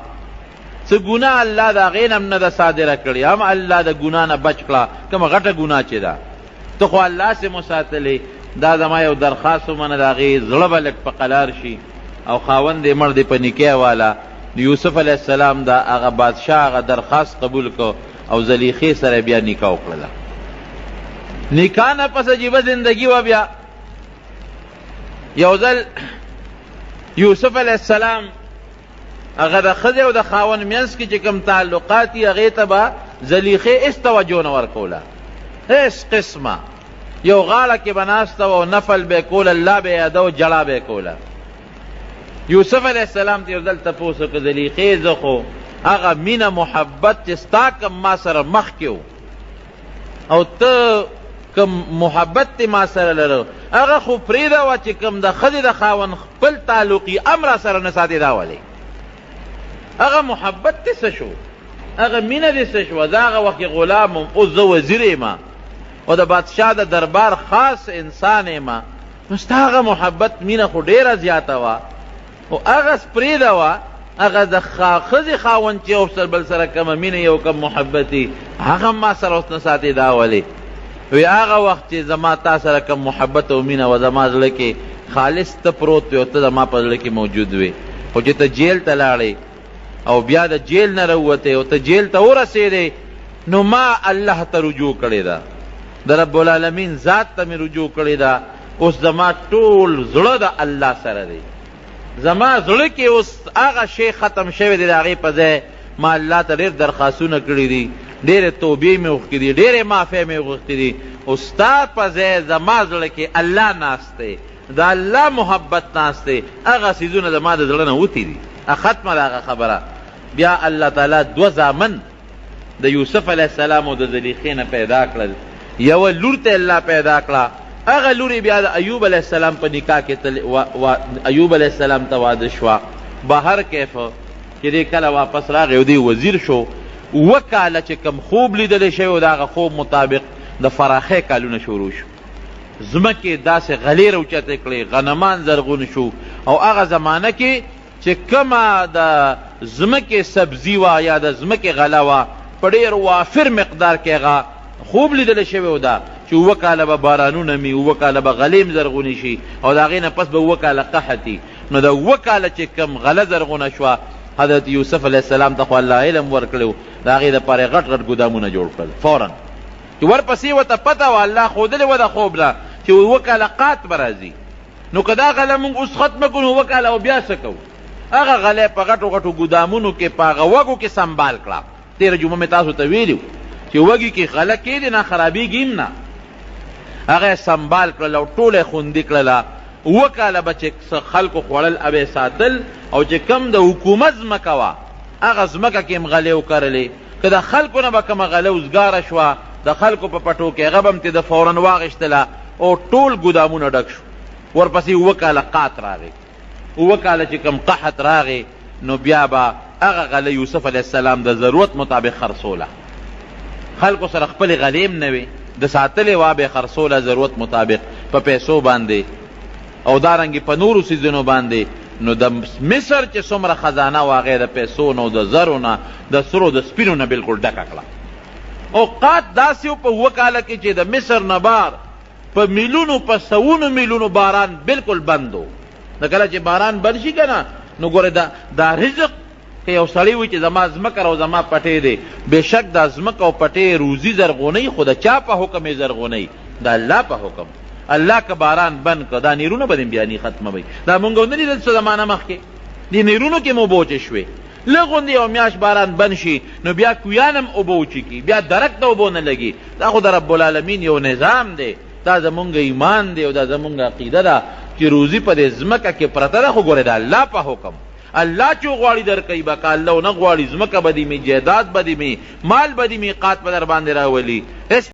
S1: څه ګناه الله د هغې نه هم نه ده صادره کړې، هم الله د ګناه نه بچ کړه، کومه غټه ګناه چې ده، ته خو الله سې مو ساتلې. دا زما یو درخواست ومنه، د هغې زړه به لږ په قلار شي، او خاوند یې مړ دی په نکاح والا. یوسف علیه السلام دا هغه بادشاه هغه درخواست قبول کو او زلیخې سره بیا نکاح وکړله. نکاح نه پس عجیبه زندگی و. بیا یو ځل یوسف علیه السلام هغه د ښځې او د خاوند منځ کې چې کوم تعلقات دي هغې ته به زلیخې هېڅ توجه نه ورکوله، هېڅ قسمه. یو غاړه کې به ناسته وه او نفل به یې کول، الله به یې یاده و، جړا به یې کوله. یوسف علیه السلام ته یو ځل تپوس وکړه، زلیخې زه خو هغه مینه محبت چې ستا کم ما سره مخکې و او ته کم محبت تی ما سره لرو، هغه خو پرېږده وه چې کم د ښځې د خاوند خپل تعلقي ام را سره نه ساتې، دا ولې هغه محبت دې څه شو، هغه مینه دې څه شوه. زه هغه وخت کې غلام یم، اوس زه وزیر یم او د بادشاه د دربار خاص انسان یم، نو ستا هغه محبت مینه خو ډېره زیاته وه، او هغه پرېږده وه، هغه د ښځې خاوند چې بل سره کومه مینه یو کم محبت وي، هغه ما سره اوس نه ساتې، دا ولې. وی هغه وخت چې زما تا سره کوم محبت او مینه و زما زړه کې خالص ته پروت وی او ته زما په زړه کې موجود وی، خو چې ته جیل ته لاړې او بیا د جیل نه راووتې او ته جیل ته ورسېدې، نو ما الله ته رجوع کړې ده، د رب العالمین ذات ته مې رجوع کړې ده. اوس زما ټول زړه د الله سره دی، زما زړه کې اوس هغه شی ختم شوی دی، د هغې په ځای ما الله ته ډېر درخواستونه کړي دي، ډېرې توبې مې غوښتې دي، ډېرې معافۍ مې غوښتې دي. او ستا په ځای زما زړه کې الله ناست دی، د الله محبت ناست دی، هغه څیزونه زما د زړه نه وتي دي. ختمه ده هغه خبره. بیا الله تعالی دوه زامن د یوسف علیه السلام او د زلیخې نه پیدا کړل. یوه لور ته الله پیدا کړه، هغه لور بیا د ایوب علیه السلام په نکاح کې ایوب علیه السلام ته واده شوه. بهر کیفه چې دی کله واپس راغی او دی وزیر شو، 2 کاله چې کم خوب لیدلی شوی و د هغه خوب مطابق د فراخۍ کالونه شروع شو، ځمکې داسې غلې راوچتې کړې، غنمان زرغون شو. او هغه زمانه کې چې کومه د ځمکې سبزي وه یا د ځمکې غله وه، په ډېر وافر مقدار کې هغه خوب لیدلی شوی و ده چې 2 کاله به بارانونه مي، 2 کاله به غلې م زرغونې شي او د هغې نه پس به 2 کاله قحطي. نو د 2 کاله چې کم غله زرغونه شوه، حضرت یوسف علیه السلام ته خو الله علم ورکړی و، د هغې دپاره یې غټ غټ ګودامونه جوړ کړل فوراً، چې ورپسې ورته پته وه الله ښودلې وه د خوب نه چې 2 کاله قات به راځي. نو که دا غله مونږ اوس ختمه کړو 2 کاله او بیا څه کوو؟ هغه غله په غټو غټو ګودامونو کې په هغه وږو کې سنبال کړه. تېره جمعه مې تاسو ته ویلي چې وږي کې غله کېدې نه خرابېږي هم نه، هغه یې سنبال کړل او ټوله یې خوندي کړله. 2 کاله به چې خلکو خوړل او یې ساتل، او چې کم د حکومت ځمکه وه هغه ځمکه کې هم غلې وکرلې. که د خلکو نه به کومه غله وزګاره شوه، د خلکو په پټو کې هغه به هم ته د فوراً واغېشتله او ټول ګودامونه ډک شو. ورپسې 2 کاله قات راغی، 2 کاله چې کم قحط راغی، نو بیا به هغه غله یوسف علیه السلام د ضرورت مطابق خرڅوله. خلکو سره خپلې غلې هم نه وې، د ساتلې وه به یې خرڅوله ضرورت مطابق په پیسو باندې او دارنګې په نورو څیزونو باندې. نو د مصر چې څومره خزانه وه هغې د پیسو نه او د زرو نه د سرو د سپینو نه بلکل ډکه کړه. او قات داسې و په 2 کاله کې چې د مصر نه بار په میلونو په سوونو میلونو باران بلکل بند و. د کله چې باران بند شي که نه، نو ګوره دا رزق که یو سړی وي چې زما ځمکه او زما پټی دی، بېشک دا ځمکه او پټی روزي زرغونی، خو د چا په حکم یې زرغونی؟ د الله په حکم. الله که باران بند که دا نیرونه به بیا نی ختموي. دا مونږ ونه لیدل څه زمانه مخکې دې نیرونو کې مو اوبه وچې شوې، لږ غوندې یو میاشت باران بند شي نو بیا کویان هم اوبه وچېږي، بیا درک ته اوبه نه لګي. دا خو د رب العالمین یو نظام دی، دا زمونږ ایمان دی او دا زمونږ عقیده ده چې روزي په دې ځمکه کې پرته ده، خو ګورې د الله په حکم. الله چې غواړي درکوي به، که الله ونه غواړي ځمکه به دې مې، جایداد به دې مې، مال به دې مې، قات به در باندې راولي. هېڅ